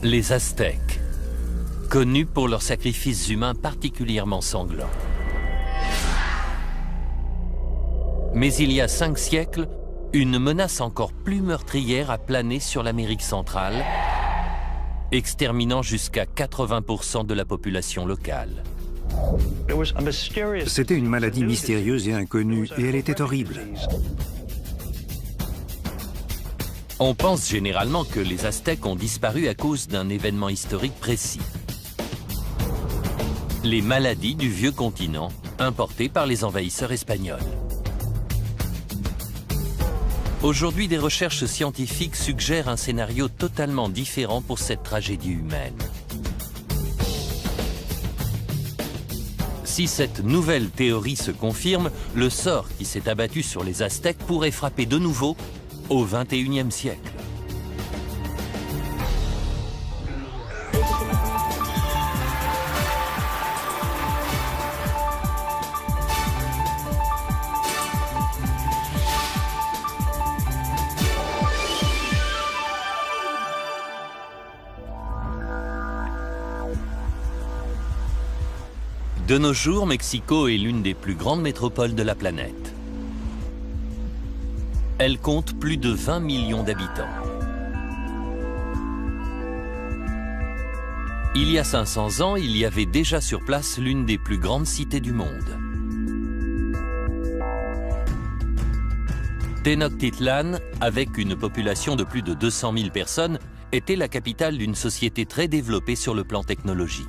Les Aztèques, connus pour leurs sacrifices humains particulièrement sanglants. Mais il y a 5 siècles, une menace encore plus meurtrière a plané sur l'Amérique centrale, exterminant jusqu'à 80% de la population locale. C'était une maladie mystérieuse et inconnue, et elle était horrible. On pense généralement que les Aztèques ont disparu à cause d'un événement historique précis. Les maladies du vieux continent, importées par les envahisseurs espagnols. Aujourd'hui, des recherches scientifiques suggèrent un scénario totalement différent pour cette tragédie humaine. Si cette nouvelle théorie se confirme, le sort qui s'est abattu sur les Aztèques pourrait frapper de nouveau au XXIe siècle. De nos jours, Mexico est l'une des plus grandes métropoles de la planète. Elle compte plus de 20 millions d'habitants. Il y a 500 ans, il y avait déjà sur place l'une des plus grandes cités du monde. Tenochtitlan, avec une population de plus de 200 000 personnes, était la capitale d'une société très développée sur le plan technologique.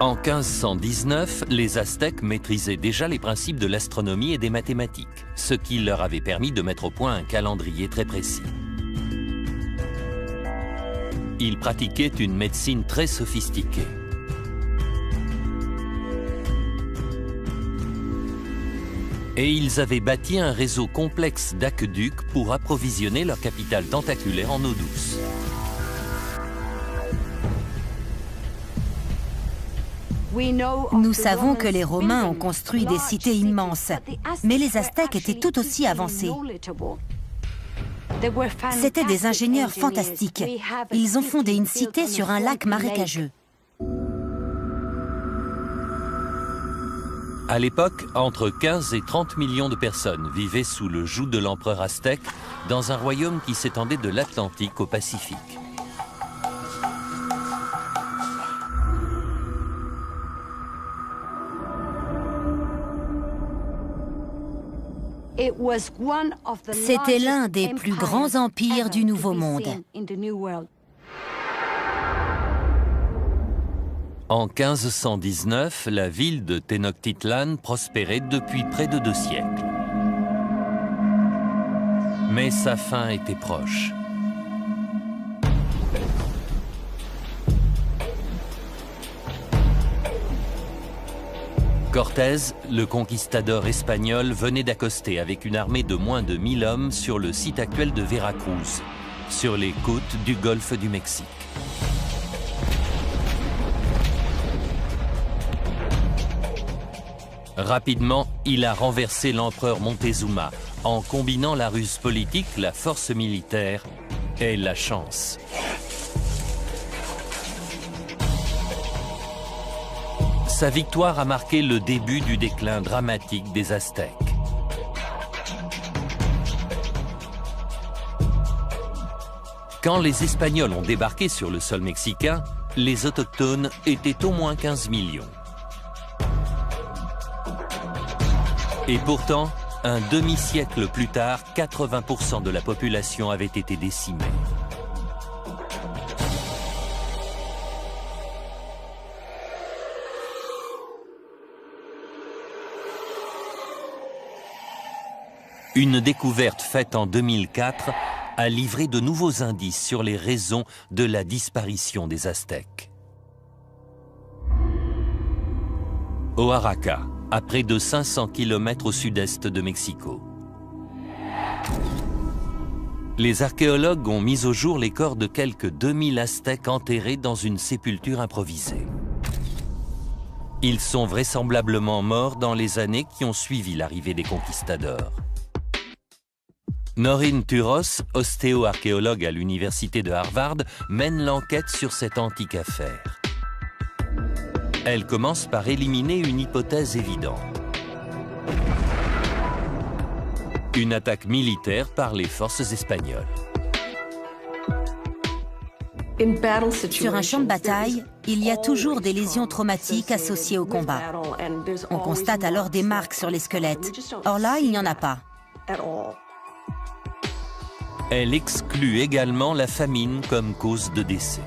En 1519, les Aztèques maîtrisaient déjà les principes de l'astronomie et des mathématiques, ce qui leur avait permis de mettre au point un calendrier très précis. Ils pratiquaient une médecine très sophistiquée. Et ils avaient bâti un réseau complexe d'aqueducs pour approvisionner leur capitale tentaculaire en eau douce. Nous savons que les Romains ont construit des cités immenses, mais les Aztèques étaient tout aussi avancés. C'étaient des ingénieurs fantastiques. Ils ont fondé une cité sur un lac marécageux. À l'époque, entre 15 et 30 millions de personnes vivaient sous le joug de l'empereur aztèque dans un royaume qui s'étendait de l'Atlantique au Pacifique. C'était l'un des plus grands empires du Nouveau Monde. En 1519, la ville de Tenochtitlan prospérait depuis près de 2 siècles. Mais sa fin était proche. Cortés, le conquistador espagnol, venait d'accoster avec une armée de moins de 1000 hommes sur le site actuel de Veracruz, sur les côtes du golfe du Mexique. Rapidement, il a renversé l'empereur Montezuma en combinant la ruse politique, la force militaire et la chance. Sa victoire a marqué le début du déclin dramatique des Aztèques. Quand les Espagnols ont débarqué sur le sol mexicain, les autochtones étaient au moins 15 millions. Et pourtant, un demi-siècle plus tard, 80% de la population avait été décimée. Une découverte faite en 2004 a livré de nouveaux indices sur les raisons de la disparition des Aztèques. Oaxaca, à près de 500 km au sud-est de Mexico. Les archéologues ont mis au jour les corps de quelques 2000 Aztèques enterrés dans une sépulture improvisée. Ils sont vraisemblablement morts dans les années qui ont suivi l'arrivée des conquistadors. Noreen Turos, ostéo-archéologue à l'université de Harvard, mène l'enquête sur cette antique affaire. Elle commence par éliminer une hypothèse évidente. Une attaque militaire par les forces espagnoles. Sur un champ de bataille, il y a toujours des lésions traumatiques associées au combat. On constate alors des marques sur les squelettes. Or là, il n'y en a pas. Elle exclut également la famine comme cause de décès.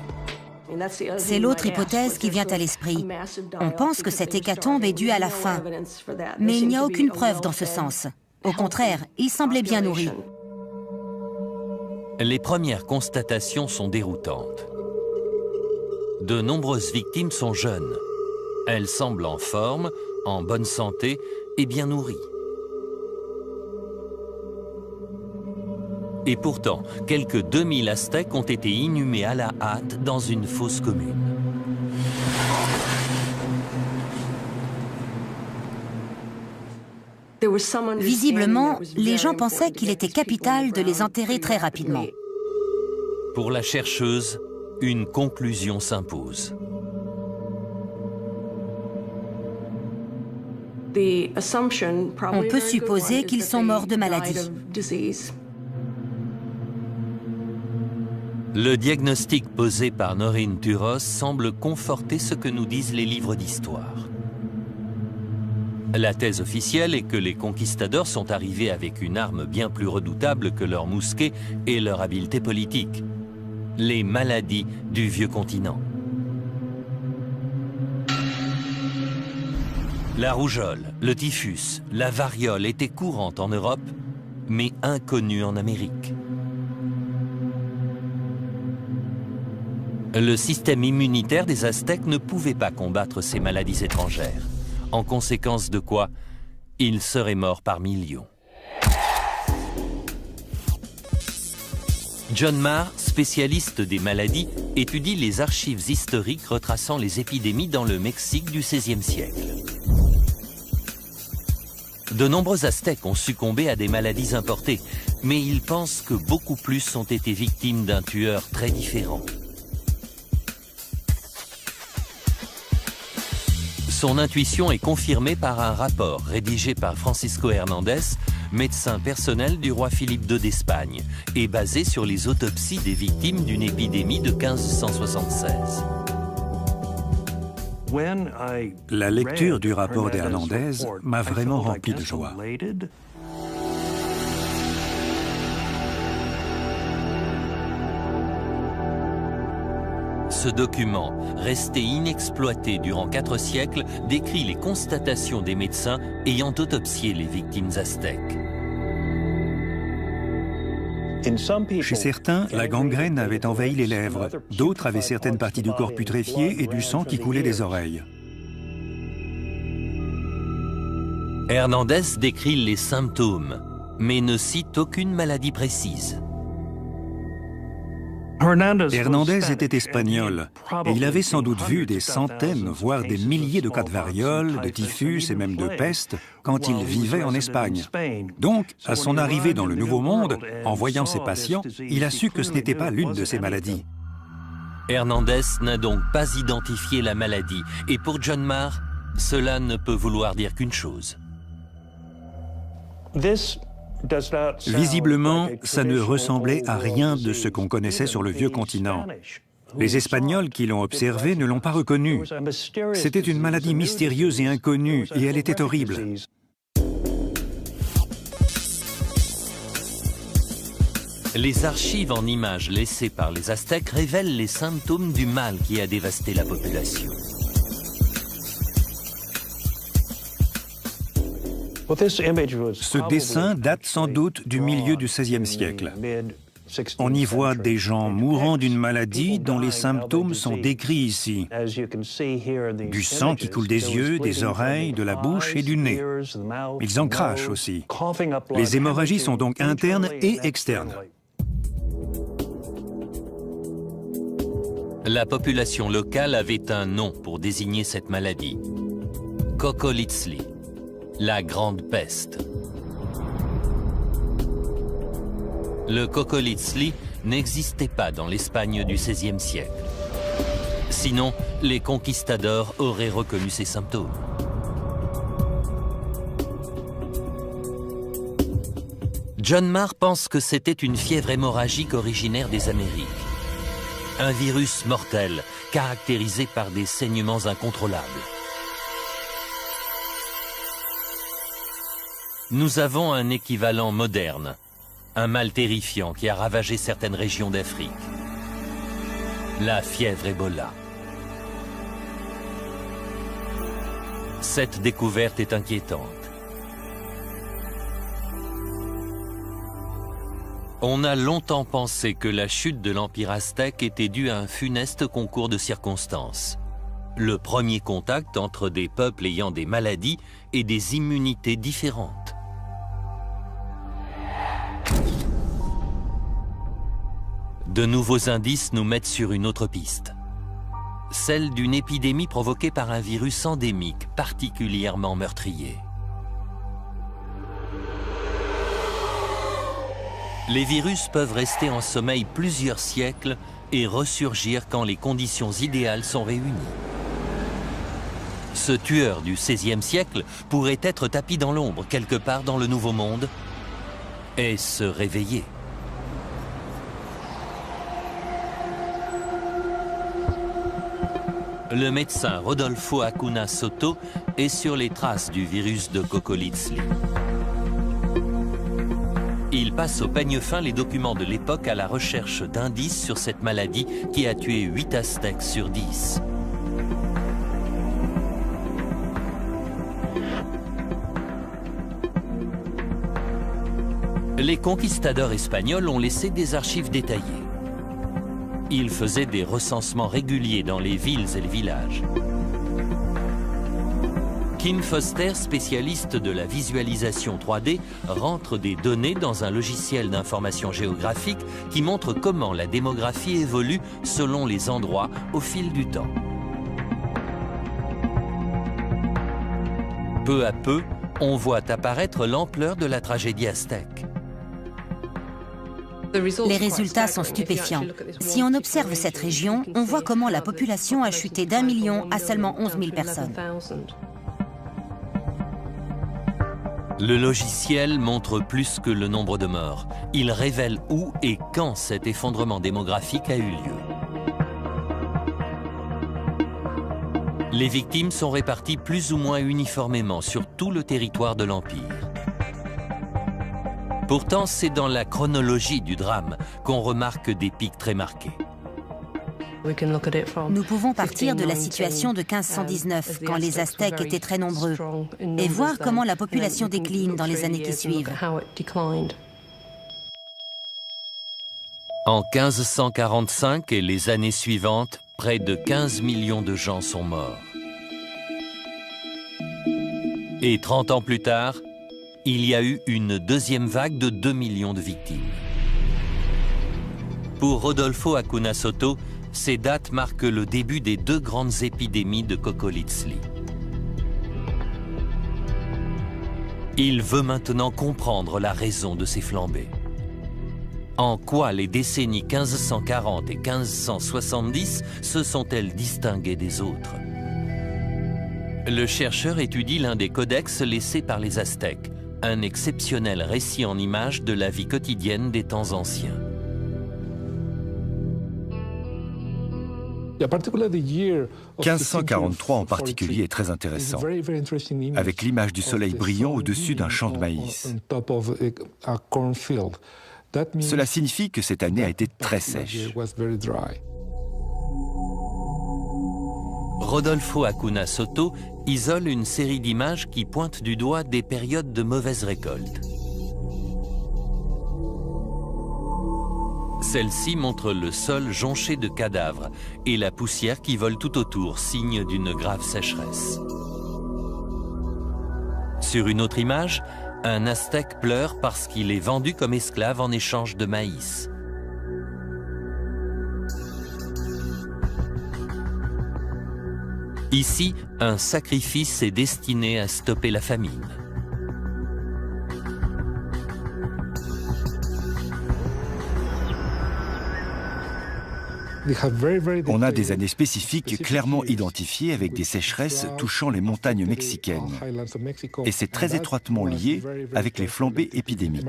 C'est l'autre hypothèse qui vient à l'esprit. On pense que cette hécatombe est due à la faim, mais il n'y a aucune preuve dans ce sens. Au contraire, il semblait bien nourri. Les premières constatations sont déroutantes. De nombreuses victimes sont jeunes. Elles semblent en forme, en bonne santé et bien nourries. Et pourtant, quelques 2000 Aztèques ont été inhumés à la hâte dans une fosse commune. Visiblement, les gens pensaient qu'il était capital de les enterrer très rapidement. Pour la chercheuse, une conclusion s'impose. On peut supposer qu'ils sont morts de maladie. Le diagnostic posé par Noreen Turos semble conforter ce que nous disent les livres d'histoire. La thèse officielle est que les conquistadors sont arrivés avec une arme bien plus redoutable que leurs mousquets et leur habileté politique. Les maladies du vieux continent. La rougeole, le typhus, la variole étaient courantes en Europe, mais inconnues en Amérique. Le système immunitaire des Aztèques ne pouvait pas combattre ces maladies étrangères. En conséquence de quoi, ils seraient morts par millions. John Marr, spécialiste des maladies, étudie les archives historiques retraçant les épidémies dans le Mexique du XVIe siècle. De nombreux Aztèques ont succombé à des maladies importées, mais il pense que beaucoup plus ont été victimes d'un tueur très différent. Son intuition est confirmée par un rapport rédigé par Francisco Hernandez, médecin personnel du roi Philippe II d'Espagne, et basé sur les autopsies des victimes d'une épidémie de 1576. La lecture du rapport d'Hernandez m'a vraiment rempli de joie. Ce document, resté inexploité durant 4 siècles, décrit les constatations des médecins ayant autopsié les victimes aztèques. Chez certains, la gangrène avait envahi les lèvres. D'autres avaient certaines parties du corps putréfiées et du sang qui coulait des oreilles. Hernandez décrit les symptômes, mais ne cite aucune maladie précise. Hernandez était espagnol et il avait sans doute vu des centaines, voire des milliers de cas de variole, de typhus et même de peste quand il vivait en Espagne. Donc, à son arrivée dans le Nouveau Monde, en voyant ses patients, il a su que ce n'était pas l'une de ces maladies. Hernandez n'a donc pas identifié la maladie et pour John Marr, cela ne peut vouloir dire qu'une chose. Visiblement, ça ne ressemblait à rien de ce qu'on connaissait sur le vieux continent. Les Espagnols qui l'ont observé ne l'ont pas reconnu. C'était une maladie mystérieuse et inconnue, et elle était horrible. Les archives en images laissées par les Aztèques révèlent les symptômes du mal qui a dévasté la population. Ce dessin date sans doute du milieu du XVIe siècle. On y voit des gens mourant d'une maladie dont les symptômes sont décrits ici. Du sang qui coule des yeux, des oreilles, de la bouche et du nez. Ils en crachent aussi. Les hémorragies sont donc internes et externes. La population locale avait un nom pour désigner cette maladie. Kokolitzli, la grande peste. Le Cocolitzli n'existait pas dans l'Espagne du XVIe siècle. Sinon, les conquistadors auraient reconnu ses symptômes. John Marr pense que c'était une fièvre hémorragique originaire des Amériques. Un virus mortel, caractérisé par des saignements incontrôlables. Nous avons un équivalent moderne, un mal terrifiant qui a ravagé certaines régions d'Afrique. La fièvre Ebola. Cette découverte est inquiétante. On a longtemps pensé que la chute de l'Empire aztèque était due à un funeste concours de circonstances. Le premier contact entre des peuples ayant des maladies et des immunités différentes. De nouveaux indices nous mettent sur une autre piste. Celle d'une épidémie provoquée par un virus endémique particulièrement meurtrier. Les virus peuvent rester en sommeil plusieurs siècles et ressurgir quand les conditions idéales sont réunies. Ce tueur du XVIe siècle pourrait être tapi dans l'ombre quelque part dans le Nouveau Monde et se réveiller. Le médecin Rodolfo Acuna Soto est sur les traces du virus de Cocolitzli. Il passe au peigne fin les documents de l'époque à la recherche d'indices sur cette maladie qui a tué 8 Aztèques sur 10. Les conquistadors espagnols ont laissé des archives détaillées. Ils faisaient des recensements réguliers dans les villes et les villages. Kim Foster, spécialiste de la visualisation 3D, rentre des données dans un logiciel d'information géographique qui montre comment la démographie évolue selon les endroits au fil du temps. Peu à peu, on voit apparaître l'ampleur de la tragédie aztèque. Les résultats sont stupéfiants. Si on observe cette région, on voit comment la population a chuté d'1 million à seulement 11 000 personnes. Le logiciel montre plus que le nombre de morts. Il révèle où et quand cet effondrement démographique a eu lieu. Les victimes sont réparties plus ou moins uniformément sur tout le territoire de l'Empire. Pourtant, c'est dans la chronologie du drame qu'on remarque des pics très marqués. Nous pouvons partir de la situation de 1519, quand les Aztèques étaient très nombreux, et voir comment la population décline dans les années qui suivent. En 1545 et les années suivantes, près de 15 millions de gens sont morts. Et 30 ans plus tard, il y a eu une deuxième vague de 2 millions de victimes. Pour Rodolfo Acuna Soto, ces dates marquent le début des 2 grandes épidémies de Cocolitzli. Il veut maintenant comprendre la raison de ces flambées. En quoi les décennies 1540 et 1570 se sont-elles distinguées des autres? Le chercheur étudie l'un des codex laissés par les Aztèques, un exceptionnel récit en images de la vie quotidienne des temps anciens. « 1543 en particulier est très intéressant, avec l'image du soleil brillant au-dessus d'un champ de maïs. Cela signifie que cette année a été très sèche. Rodolfo Acuna Soto isole une série d'images qui pointent du doigt des périodes de mauvaise récolte. Celle-ci montre le sol jonché de cadavres et la poussière qui vole tout autour, signe d'une grave sécheresse. Sur une autre image, un Aztèque pleure parce qu'il est vendu comme esclave en échange de maïs. Ici, un sacrifice est destiné à stopper la famine. On a des années spécifiques clairement identifiées avec des sécheresses touchant les montagnes mexicaines. Et c'est très étroitement lié avec les flambées épidémiques.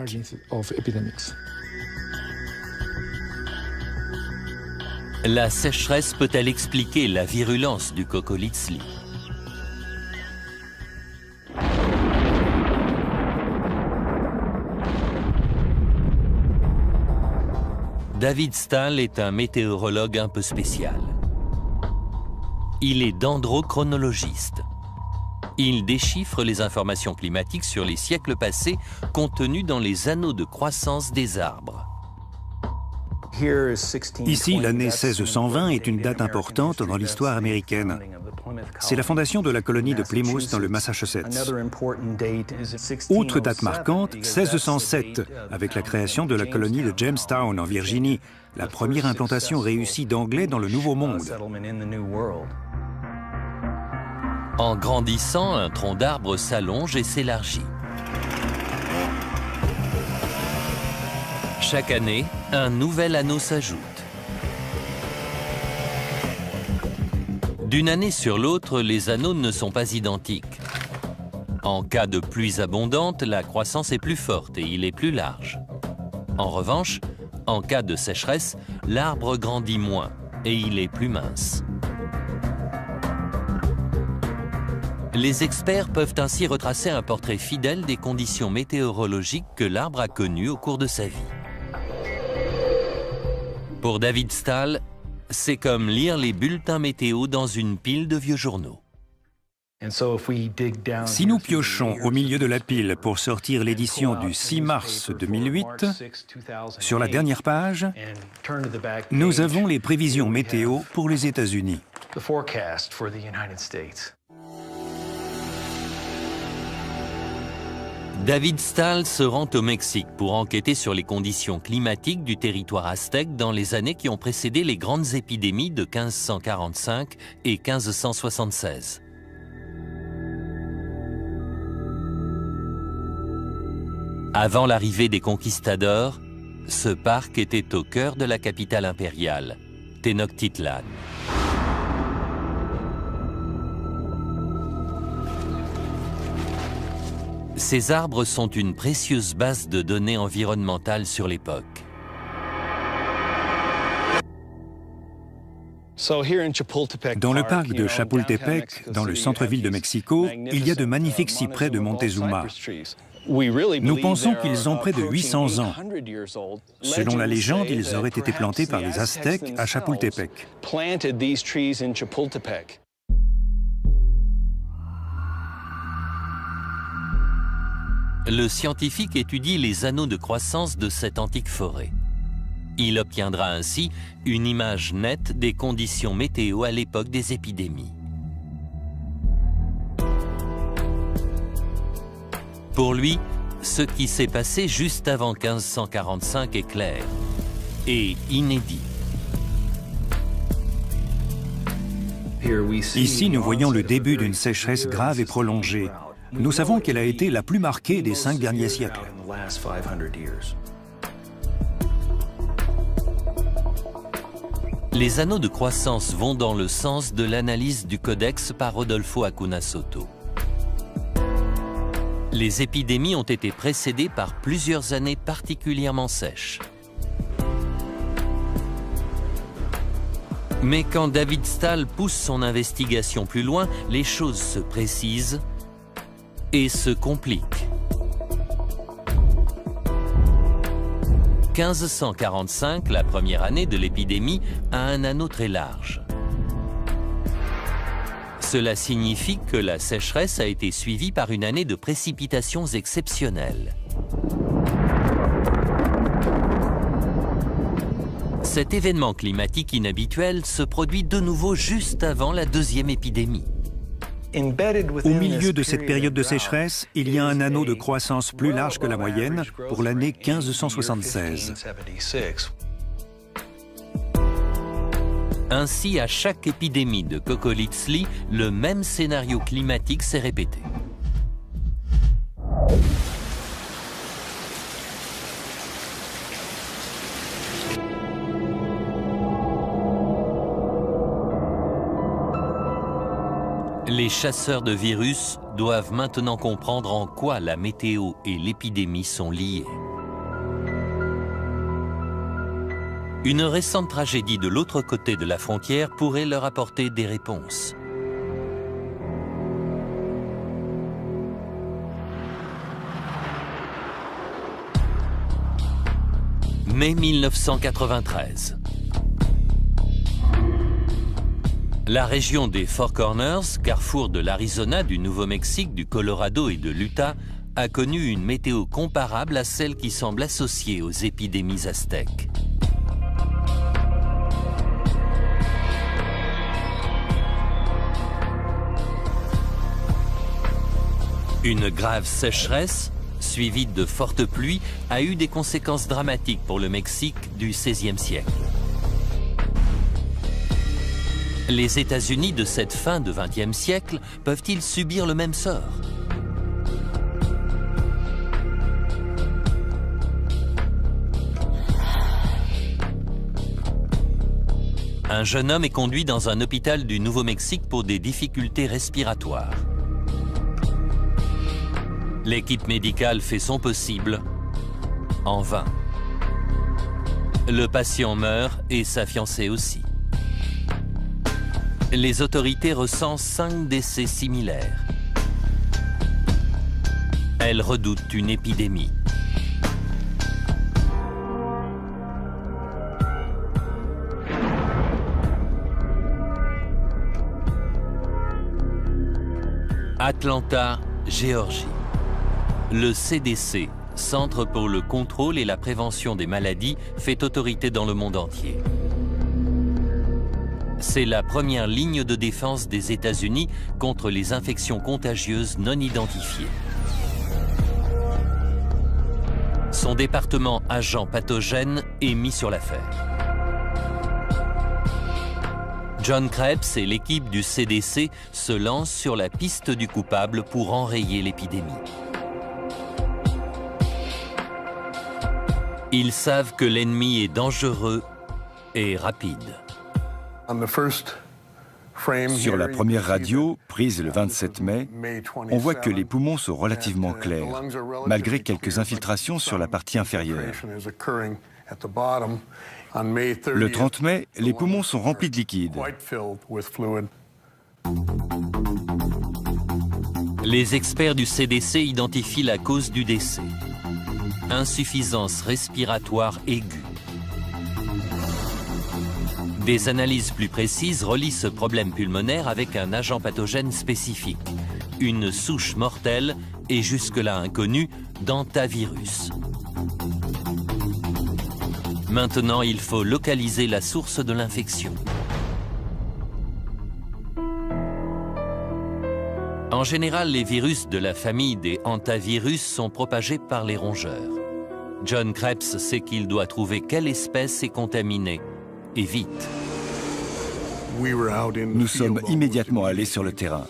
La sécheresse peut-elle expliquer la virulence du Coccolizli? David Stahl est un météorologue un peu spécial. Il est dendrochronologiste. Il déchiffre les informations climatiques sur les siècles passés contenues dans les anneaux de croissance des arbres. Ici, l'année 1620 est une date importante dans l'histoire américaine. C'est la fondation de la colonie de Plymouth dans le Massachusetts. Autre date marquante, 1607, avec la création de la colonie de Jamestown en Virginie, la première implantation réussie d'Anglais dans le Nouveau Monde. En grandissant, un tronc d'arbre s'allonge et s'élargit. Chaque année, un nouvel anneau s'ajoute. D'une année sur l'autre, les anneaux ne sont pas identiques. En cas de pluies abondantes, la croissance est plus forte et il est plus large. En revanche, en cas de sécheresse, l'arbre grandit moins et il est plus mince. Les experts peuvent ainsi retracer un portrait fidèle des conditions météorologiques que l'arbre a connues au cours de sa vie. Pour David Stahl, c'est comme lire les bulletins météo dans une pile de vieux journaux. Si nous piochons au milieu de la pile pour sortir l'édition du 6 mars 2008, sur la dernière page, nous avons les prévisions météo pour les États-Unis. David Stahl se rend au Mexique pour enquêter sur les conditions climatiques du territoire aztèque dans les années qui ont précédé les grandes épidémies de 1545 et 1576. Avant l'arrivée des conquistadors, ce parc était au cœur de la capitale impériale, Tenochtitlan. Ces arbres sont une précieuse base de données environnementales sur l'époque. Dans le parc de Chapultepec, dans le centre-ville de Mexico, il y a de magnifiques cyprès de Montezuma. Nous pensons qu'ils ont près de 800 ans. Selon la légende, ils auraient été plantés par les Aztèques à Chapultepec. Le scientifique étudie les anneaux de croissance de cette antique forêt. Il obtiendra ainsi une image nette des conditions météo à l'époque des épidémies. Pour lui, ce qui s'est passé juste avant 1545 est clair et inédit. Ici, nous voyons le début d'une sécheresse grave et prolongée. Nous savons qu'elle a été la plus marquée des 5 derniers siècles. Les anneaux de croissance vont dans le sens de l'analyse du codex par Rodolfo Acuna Soto. Les épidémies ont été précédées par plusieurs années particulièrement sèches. Mais quand David Stahl pousse son investigation plus loin, les choses se précisent et se compliquent. 1545, la première année de l'épidémie, a un anneau très large. Cela signifie que la sécheresse a été suivie par une année de précipitations exceptionnelles. Cet événement climatique inhabituel se produit de nouveau juste avant la deuxième épidémie. Au milieu de cette période de sécheresse, il y a un anneau de croissance plus large que la moyenne pour l'année 1576. Ainsi, à chaque épidémie de Coccolizli, le même scénario climatique s'est répété. chasseurs de virus doivent maintenant comprendre en quoi la météo et l'épidémie sont liées. Une récente tragédie de l'autre côté de la frontière pourrait leur apporter des réponses. Mai 1993. La région des Four Corners, carrefour de l'Arizona, du Nouveau-Mexique, du Colorado et de l'Utah, a connu une météo comparable à celle qui semble associée aux épidémies aztèques. Une grave sécheresse, suivie de fortes pluies, a eu des conséquences dramatiques pour le Mexique du XVIe siècle. Les États-Unis de cette fin de XXe siècle peuvent-ils subir le même sort? Un jeune homme est conduit dans un hôpital du Nouveau-Mexique pour des difficultés respiratoires. L'équipe médicale fait son possible, en vain. Le patient meurt et sa fiancée aussi. Les autorités recensent 5 décès similaires. Elles redoutent une épidémie. Atlanta, Géorgie. Le CDC, Centre pour le contrôle et la prévention des maladies, fait autorité dans le monde entier. C'est la première ligne de défense des États-Unis contre les infections contagieuses non identifiées. Son département agent pathogène est mis sur l'affaire. John Krebs et l'équipe du CDC se lancent sur la piste du coupable pour enrayer l'épidémie. Ils savent que l'ennemi est dangereux et rapide. Sur la première radio, prise le 27 mai, on voit que les poumons sont relativement clairs, malgré quelques infiltrations sur la partie inférieure. Le 30 mai, les poumons sont remplis de liquide. Les experts du CDC identifient la cause du décès. Insuffisance respiratoire aiguë. Des analyses plus précises relient ce problème pulmonaire avec un agent pathogène spécifique, une souche mortelle et jusque-là inconnue d'hantavirus. Maintenant, il faut localiser la source de l'infection. En général, les virus de la famille des hantavirus sont propagés par les rongeurs. John Krebs sait qu'il doit trouver quelle espèce est contaminée, et vite. Nous sommes immédiatement allés sur le terrain.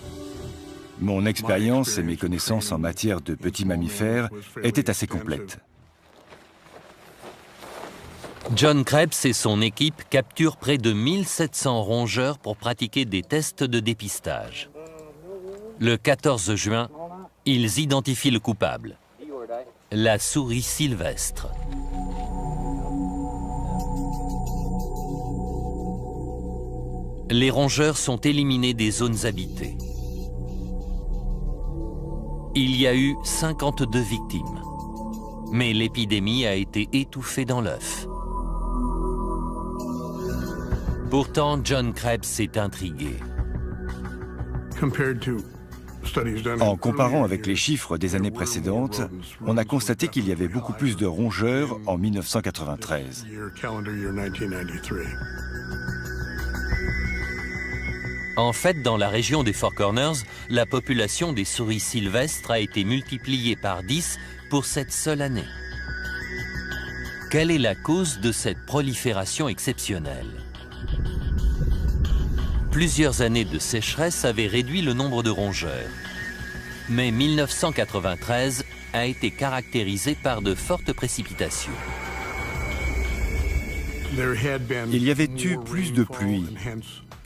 Mon expérience et mes connaissances en matière de petits mammifères étaient assez complètes. John Krebs et son équipe capturent près de 1700 rongeurs pour pratiquer des tests de dépistage. Le 14 juin, ils identifient le coupable, la souris sylvestre. Les rongeurs sont éliminés des zones habitées. Il y a eu 52 victimes, mais l'épidémie a été étouffée dans l'œuf. Pourtant, John Krebs est intrigué. En comparant avec les chiffres des années précédentes, on a constaté qu'il y avait beaucoup plus de rongeurs en 1993. En fait, dans la région des Four Corners, la population des souris sylvestres a été multipliée par 10 pour cette seule année. Quelle est la cause de cette prolifération exceptionnelle? Plusieurs années de sécheresse avaient réduit le nombre de rongeurs. Mais 1993 a été caractérisé par de fortes précipitations. Il y avait eu plus de pluie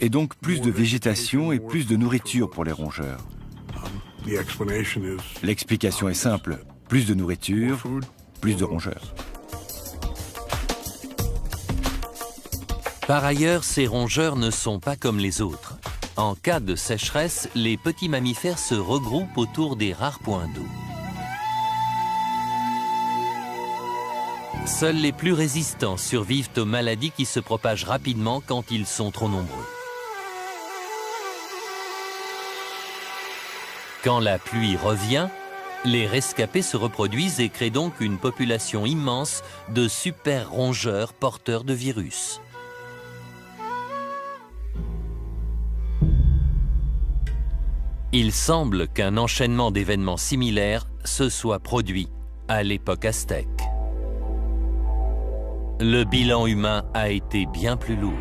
et donc plus de végétation et plus de nourriture pour les rongeurs. L'explication est simple, plus de nourriture, plus de rongeurs. Par ailleurs, ces rongeurs ne sont pas comme les autres. En cas de sécheresse, les petits mammifères se regroupent autour des rares points d'eau. Seuls les plus résistants survivent aux maladies qui se propagent rapidement quand ils sont trop nombreux. Quand la pluie revient, les rescapés se reproduisent et créent donc une population immense de super rongeurs porteurs de virus. Il semble qu'un enchaînement d'événements similaires se soit produit à l'époque aztèque. Le bilan humain a été bien plus lourd.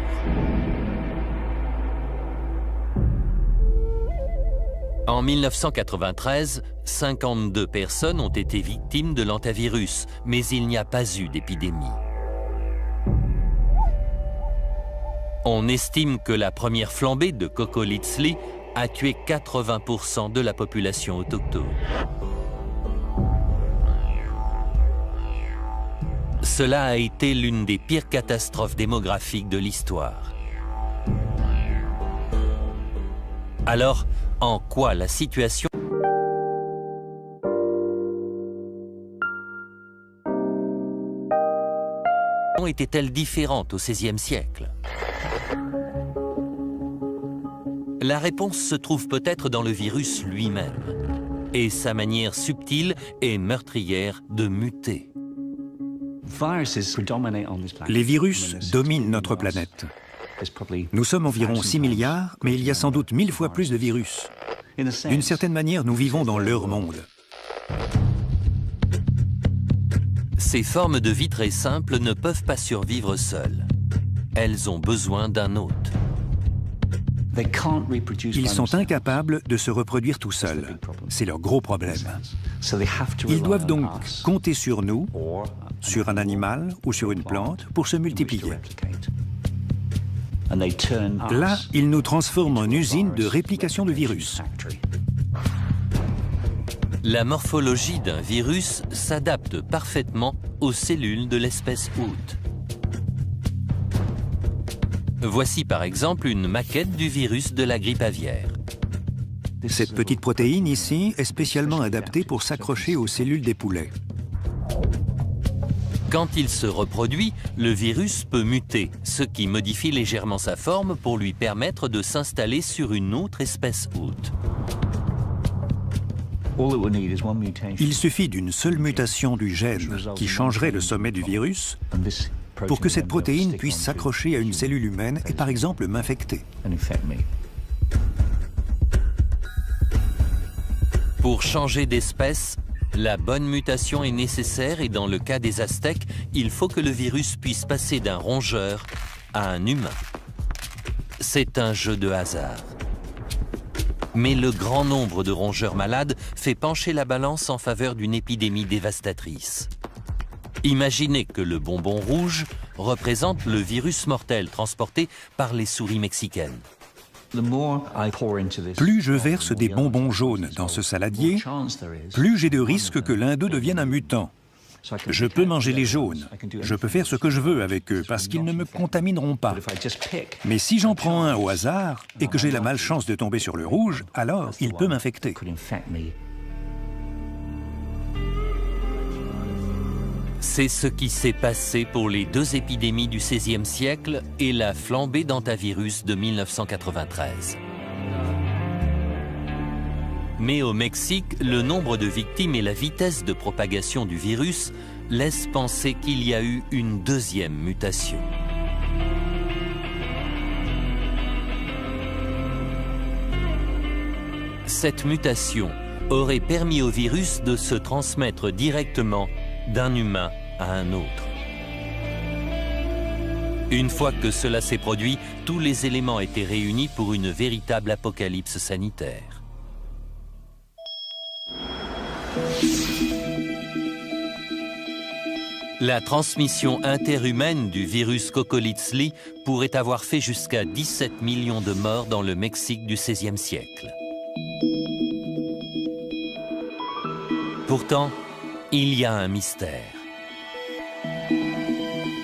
En 1993, 52 personnes ont été victimes de l'hantavirus, mais il n'y a pas eu d'épidémie. On estime que la première flambée de Kokolitsli a tué 80% de la population autochtone. Cela a été l'une des pires catastrophes démographiques de l'histoire. Alors, en quoi la situation était-elle différente au XVIe siècle? La réponse se trouve peut-être dans le virus lui-même et sa manière subtile et meurtrière de muter. Les virus dominent notre planète. Nous sommes environ 6 milliards, mais il y a sans doute 1000 fois plus de virus. D'une certaine manière, nous vivons dans leur monde. Ces formes de vie très simples ne peuvent pas survivre seules. Elles ont besoin d'un hôte. Ils sont incapables de se reproduire tout seuls. C'est leur gros problème. Ils doivent donc compter sur nous, sur un animal ou sur une plante pour se multiplier. Là, ils nous transforment en usine de réplication de virus. La morphologie d'un virus s'adapte parfaitement aux cellules de l'espèce hôte. Voici par exemple une maquette du virus de la grippe aviaire. Cette petite protéine ici est spécialement adaptée pour s'accrocher aux cellules des poulets. Quand il se reproduit, le virus peut muter, ce qui modifie légèrement sa forme pour lui permettre de s'installer sur une autre espèce hôte. Il suffit d'une seule mutation du gène qui changerait le sommet du virus pour que cette protéine puisse s'accrocher à une cellule humaine et par exemple m'infecter. Pour changer d'espèce, la bonne mutation est nécessaire et dans le cas des Aztèques, il faut que le virus puisse passer d'un rongeur à un humain. C'est un jeu de hasard. Mais le grand nombre de rongeurs malades fait pencher la balance en faveur d'une épidémie dévastatrice. Imaginez que le bonbon rouge représente le virus mortel transporté par les souris mexicaines. Plus je verse des bonbons jaunes dans ce saladier, plus j'ai de risques que l'un d'eux devienne un mutant. Je peux manger les jaunes, je peux faire ce que je veux avec eux parce qu'ils ne me contamineront pas. Mais si j'en prends un au hasard et que j'ai la malchance de tomber sur le rouge, alors il peut m'infecter. C'est ce qui s'est passé pour les deux épidémies du XVIe siècle et la flambée d'hantavirus de 1993. Mais au Mexique, le nombre de victimes et la vitesse de propagation du virus laissent penser qu'il y a eu une deuxième mutation. Cette mutation aurait permis au virus de se transmettre directement d'un humain à un autre. Une fois que cela s'est produit, tous les éléments étaient réunis pour une véritable apocalypse sanitaire. La transmission interhumaine du virus Coccolizli pourrait avoir fait jusqu'à 17 millions de morts dans le Mexique du XVIe siècle. Pourtant, il y a un mystère.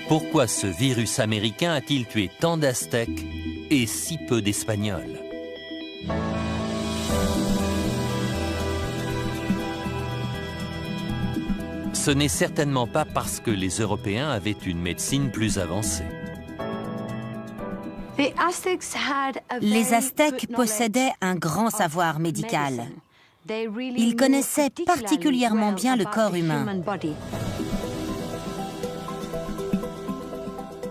Pourquoi ce virus américain a-t-il tué tant d'Aztèques et si peu d'Espagnols? Ce n'est certainement pas parce que les Européens avaient une médecine plus avancée. Les Aztèques possédaient un grand savoir médical. Ils connaissaient particulièrement bien le corps humain.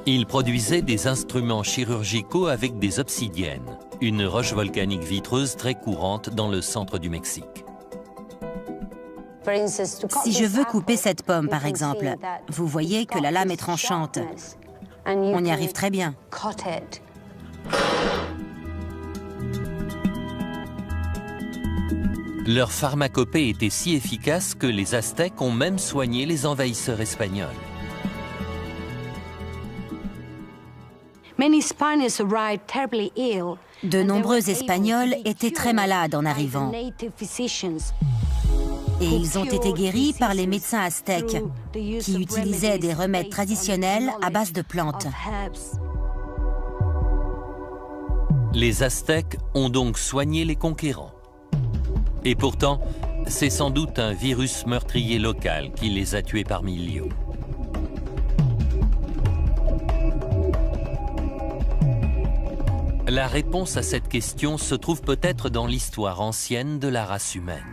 Ils produisaient des instruments chirurgicaux avec des obsidiennes, une roche volcanique vitreuse très courante dans le centre du Mexique. Si je veux couper cette pomme, par exemple, vous voyez que la lame est tranchante. On y arrive très bien. Leur pharmacopée était si efficace que les Aztèques ont même soigné les envahisseurs espagnols. De nombreux Espagnols étaient très malades en arrivant. Et ils ont été guéris par les médecins aztèques, qui utilisaient des remèdes traditionnels à base de plantes. Les Aztèques ont donc soigné les conquérants. Et pourtant, c'est sans doute un virus meurtrier local qui les a tués par millions. La réponse à cette question se trouve peut-être dans l'histoire ancienne de la race humaine.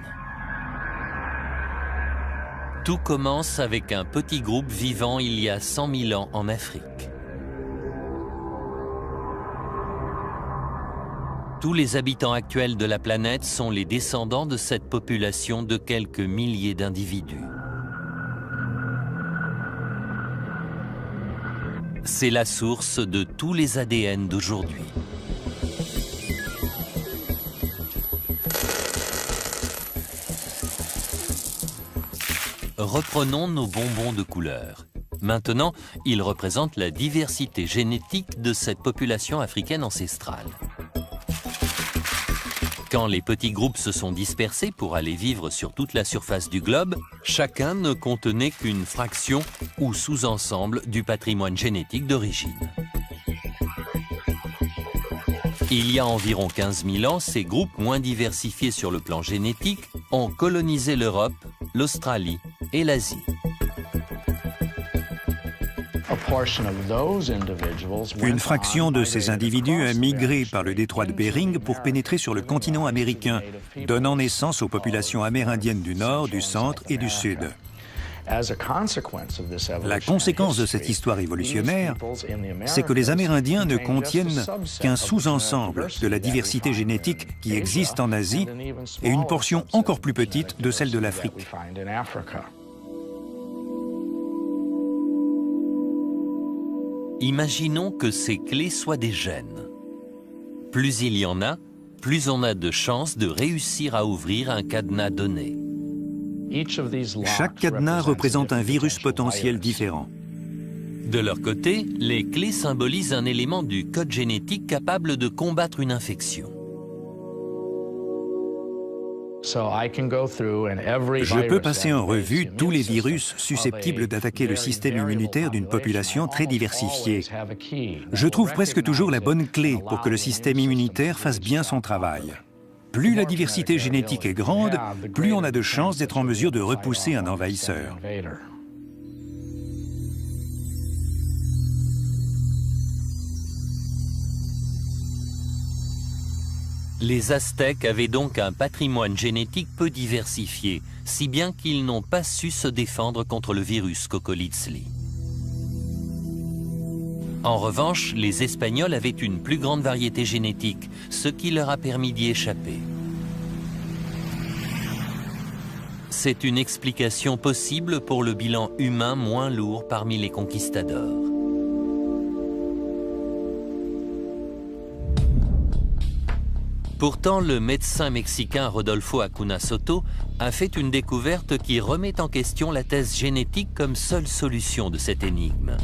Tout commence avec un petit groupe vivant il y a 100 000 ans en Afrique. Tous les habitants actuels de la planète sont les descendants de cette population de quelques milliers d'individus. C'est la source de tous les ADN d'aujourd'hui. Reprenons nos bonbons de couleur. Maintenant, ils représentent la diversité génétique de cette population africaine ancestrale. Quand les petits groupes se sont dispersés pour aller vivre sur toute la surface du globe, chacun ne contenait qu'une fraction ou sous-ensemble du patrimoine génétique d'origine. Il y a environ 15 000 ans, ces groupes moins diversifiés sur le plan génétique ont colonisé l'Europe, l'Australie et l'Asie. Une fraction de ces individus a migré par le détroit de Bering pour pénétrer sur le continent américain, donnant naissance aux populations amérindiennes du Nord, du Centre et du Sud. La conséquence de cette histoire évolutionnaire, c'est que les Amérindiens ne contiennent qu'un sous-ensemble de la diversité génétique qui existe en Asie et une portion encore plus petite de celle de l'Afrique. Imaginons que ces clés soient des gènes. Plus il y en a, plus on a de chances de réussir à ouvrir un cadenas donné. Chaque cadenas représente un virus potentiel différent. De leur côté, les clés symbolisent un élément du code génétique capable de combattre une infection. Je peux passer en revue tous les virus susceptibles d'attaquer le système immunitaire d'une population très diversifiée. Je trouve presque toujours la bonne clé pour que le système immunitaire fasse bien son travail. Plus la diversité génétique est grande, plus on a de chances d'être en mesure de repousser un envahisseur. Les Aztèques avaient donc un patrimoine génétique peu diversifié, si bien qu'ils n'ont pas su se défendre contre le virus Coccolizli. En revanche, les Espagnols avaient une plus grande variété génétique, ce qui leur a permis d'y échapper. C'est une explication possible pour le bilan humain moins lourd parmi les conquistadors. Pourtant, le médecin mexicain Rodolfo Acuna Soto a fait une découverte qui remet en question la thèse génétique comme seule solution de cette énigme.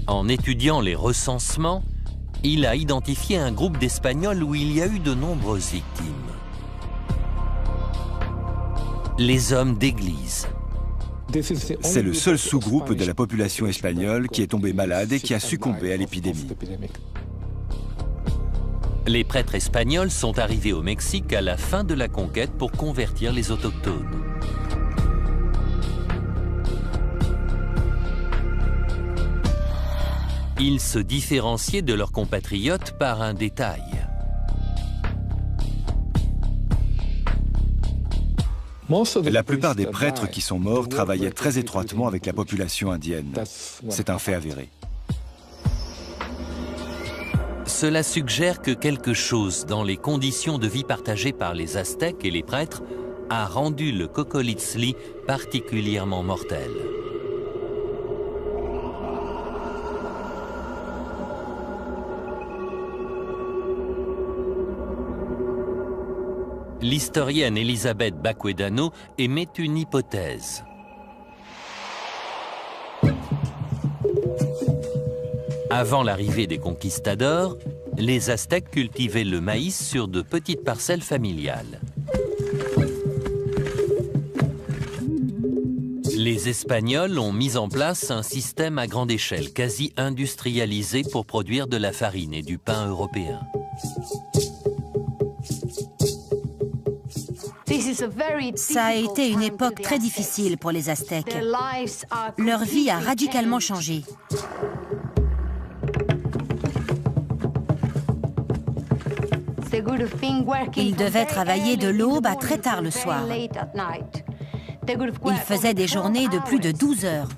En étudiant les recensements, il a identifié un groupe d'Espagnols où il y a eu de nombreuses victimes. Les hommes d'église. C'est le seul sous-groupe de la population espagnole qui est tombé malade et qui a succombé à l'épidémie. Les prêtres espagnols sont arrivés au Mexique à la fin de la conquête pour convertir les autochtones. Ils se différenciaient de leurs compatriotes par un détail. La plupart des prêtres qui sont morts travaillaient très étroitement avec la population indienne. C'est un fait avéré. Cela suggère que quelque chose dans les conditions de vie partagées par les Aztèques et les prêtres a rendu le Cocolitzli particulièrement mortel. L'historienne Elisabeth Baquedano émet une hypothèse. Avant l'arrivée des conquistadors, les Aztèques cultivaient le maïs sur de petites parcelles familiales. Les Espagnols ont mis en place un système à grande échelle, quasi industrialisé pour produire de la farine et du pain européen. Ça a été une époque très difficile pour les Aztèques. Leur vie a radicalement changé. Ils devaient travailler de l'aube à très tard le soir. Ils faisaient des journées de plus de 12 heures.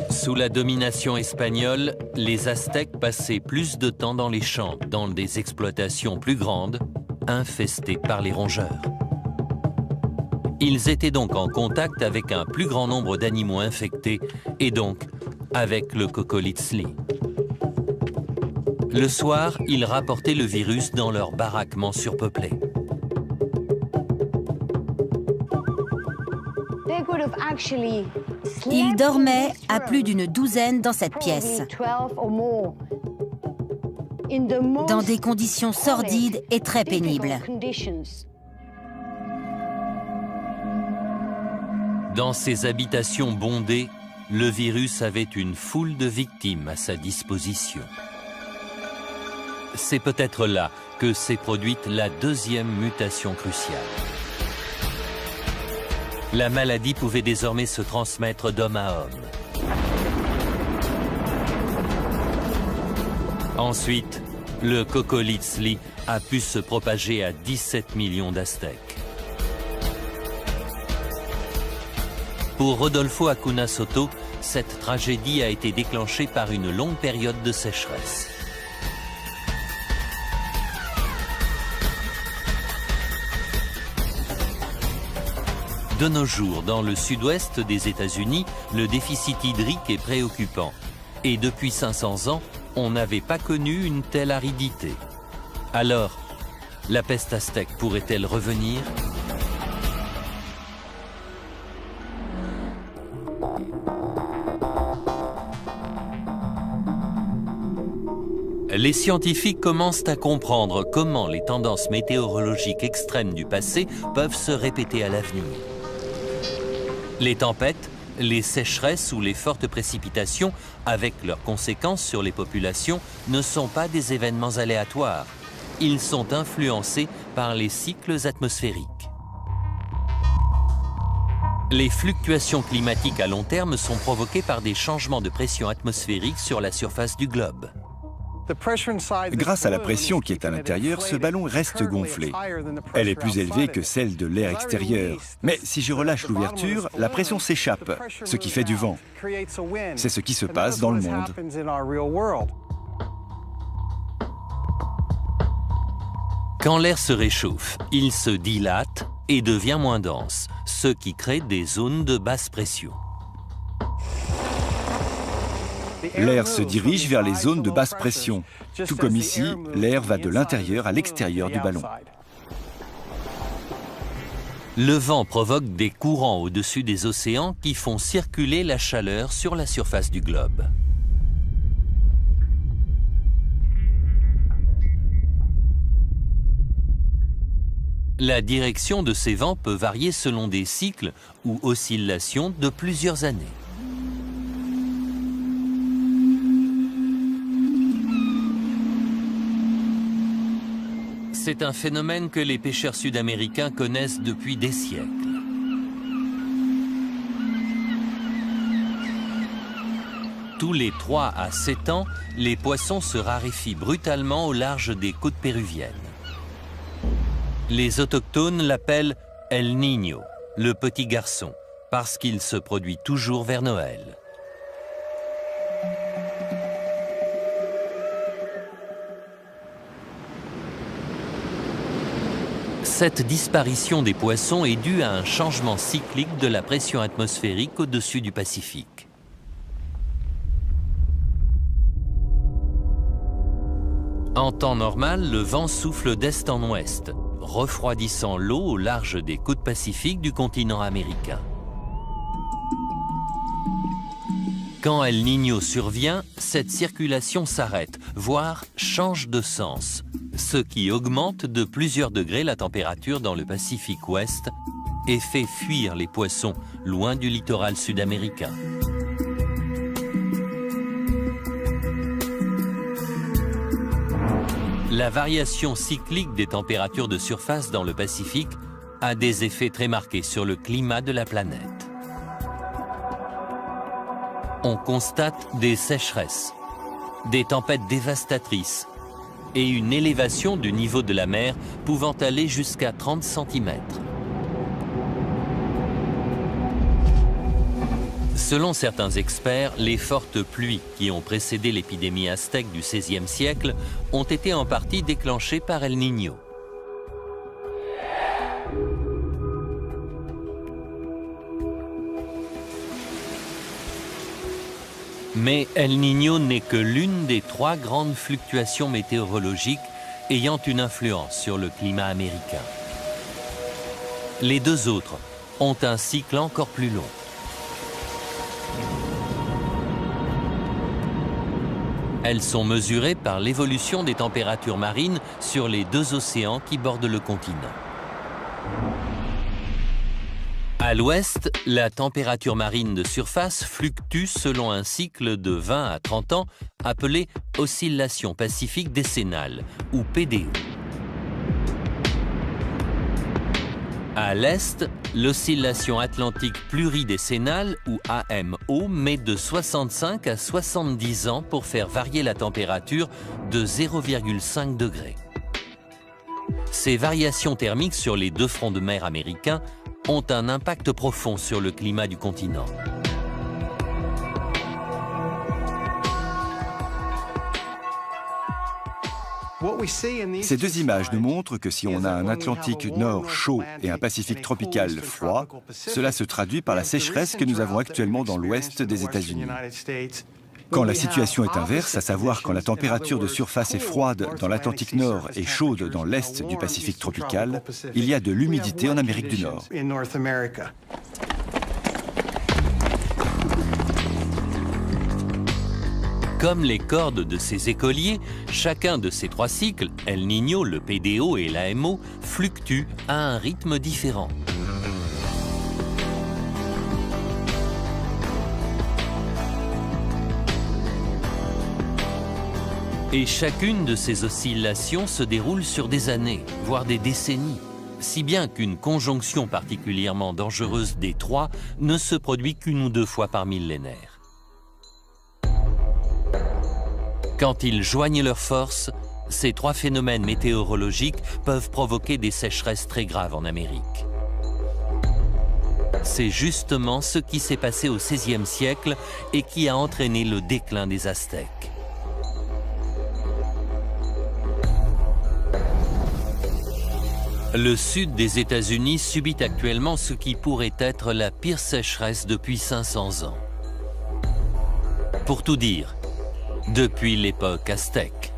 Sous la domination espagnole, les Aztèques passaient plus de temps dans les champs, dans des exploitations plus grandes, infestées par les rongeurs. Ils étaient donc en contact avec un plus grand nombre d'animaux infectés et donc avec le Cocolitzli. Le soir, ils rapportaient le virus dans leurs baraquements surpeuplés. Ils dormaient à plus d'une douzaine dans cette pièce, dans des conditions sordides et très pénibles. Dans ces habitations bondées, le virus avait une foule de victimes à sa disposition. C'est peut-être là que s'est produite la deuxième mutation cruciale. La maladie pouvait désormais se transmettre d'homme à homme. Ensuite, le Cocolitzli a pu se propager à 17 millions d'Aztèques. Pour Rodolfo Acuna Soto, cette tragédie a été déclenchée par une longue période de sécheresse. De nos jours, dans le sud-ouest des États-Unis, le déficit hydrique est préoccupant. Et depuis 500 ans, on n'avait pas connu une telle aridité. Alors, la peste aztèque pourrait-elle revenir ? Les scientifiques commencent à comprendre comment les tendances météorologiques extrêmes du passé peuvent se répéter à l'avenir. Les tempêtes, les sécheresses ou les fortes précipitations, avec leurs conséquences sur les populations, ne sont pas des événements aléatoires. Ils sont influencés par les cycles atmosphériques. Les fluctuations climatiques à long terme sont provoquées par des changements de pression atmosphérique sur la surface du globe. Grâce à la pression qui est à l'intérieur, ce ballon reste gonflé. Elle est plus élevée que celle de l'air extérieur. Mais si je relâche l'ouverture, la pression s'échappe, ce qui fait du vent. C'est ce qui se passe dans le monde. Quand l'air se réchauffe, il se dilate et devient moins dense, ce qui crée des zones de basse pression. L'air se dirige vers les zones de basse pression. Tout comme ici, l'air va de l'intérieur à l'extérieur du ballon. Le vent provoque des courants au-dessus des océans qui font circuler la chaleur sur la surface du globe. La direction de ces vents peut varier selon des cycles ou oscillations de plusieurs années. C'est un phénomène que les pêcheurs sud-américains connaissent depuis des siècles. Tous les 3 à 7 ans, les poissons se raréfient brutalement au large des côtes péruviennes. Les autochtones l'appellent El Niño, le petit garçon, parce qu'il se produit toujours vers Noël. Cette disparition des poissons est due à un changement cyclique de la pression atmosphérique au-dessus du Pacifique. En temps normal, le vent souffle d'est en ouest, refroidissant l'eau au large des côtes pacifiques du continent américain. Quand El Niño survient, cette circulation s'arrête, voire change de sens, ce qui augmente de plusieurs degrés la température dans le Pacifique Ouest et fait fuir les poissons loin du littoral sud-américain. La variation cyclique des températures de surface dans le Pacifique a des effets très marqués sur le climat de la planète. On constate des sécheresses, des tempêtes dévastatrices et une élévation du niveau de la mer pouvant aller jusqu'à 30 cm. Selon certains experts, les fortes pluies qui ont précédé l'épidémie aztèque du XVIe siècle ont été en partie déclenchées par El Niño. Mais El Niño n'est que l'une des 3 grandes fluctuations météorologiques ayant une influence sur le climat américain. Les 2 autres ont un cycle encore plus long. Elles sont mesurées par l'évolution des températures marines sur les 2 océans qui bordent le continent. À l'ouest, la température marine de surface fluctue selon un cycle de 20 à 30 ans appelé oscillation pacifique décennale, ou PDO. À l'est, l'oscillation atlantique pluridécennale, ou AMO, met de 65 à 70 ans pour faire varier la température de 0,5 degrés. Ces variations thermiques sur les 2 fronts de mer américains ont un impact profond sur le climat du continent. Ces 2 images nous montrent que si on a un Atlantique nord chaud et un Pacifique tropical froid, cela se traduit par la sécheresse que nous avons actuellement dans l'ouest des États-Unis. Quand la situation est inverse, à savoir quand la température de surface est froide dans l'Atlantique Nord et chaude dans l'est du Pacifique tropical, il y a de l'humidité en Amérique du Nord. Comme les cordes de ces écoliers, chacun de ces 3 cycles, El Niño, le PDO et l'AMO, fluctue à un rythme différent. Et chacune de ces oscillations se déroule sur des années, voire des décennies, si bien qu'une conjonction particulièrement dangereuse des 3 ne se produit qu'1 ou 2 fois par millénaire. Quand ils joignent leurs forces, ces 3 phénomènes météorologiques peuvent provoquer des sécheresses très graves en Amérique. C'est justement ce qui s'est passé au XVIe siècle et qui a entraîné le déclin des Aztèques. Le sud des États-Unis subit actuellement ce qui pourrait être la pire sécheresse depuis 500 ans. Pour tout dire, depuis l'époque aztèque.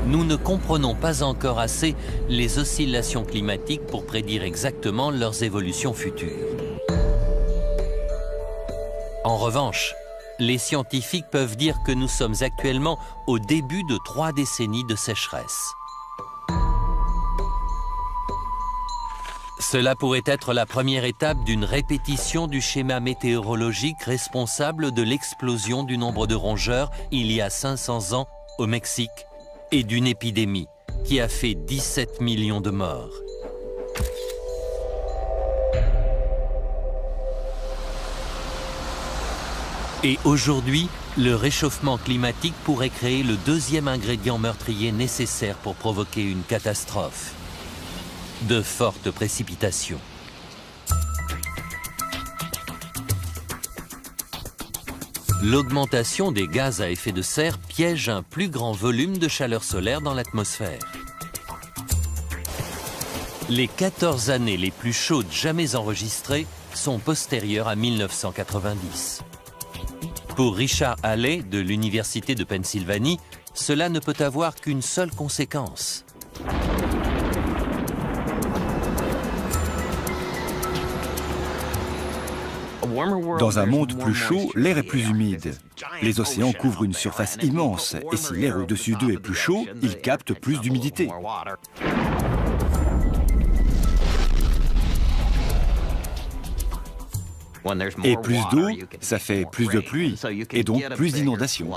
Nous ne comprenons pas encore assez les oscillations climatiques pour prédire exactement leurs évolutions futures. En revanche, les scientifiques peuvent dire que nous sommes actuellement au début de 3 décennies de sécheresse. Cela pourrait être la première étape d'une répétition du schéma météorologique responsable de l'explosion du nombre de rongeurs il y a 500 ans au Mexique et d'une épidémie qui a fait 17 millions de morts. Et aujourd'hui, le réchauffement climatique pourrait créer le 2e ingrédient meurtrier nécessaire pour provoquer une catastrophe. De fortes précipitations. L'augmentation des gaz à effet de serre piège un plus grand volume de chaleur solaire dans l'atmosphère. Les 14 années les plus chaudes jamais enregistrées sont postérieures à 1990. Pour Richard Halley de l'Université de Pennsylvanie, cela ne peut avoir qu'une seule conséquence. Dans un monde plus chaud, l'air est plus humide. Les océans couvrent une surface immense, et si l'air au-dessus d'eux est plus chaud, ils captent plus d'humidité. Et plus d'eau, ça fait plus de pluie, et donc plus d'inondations.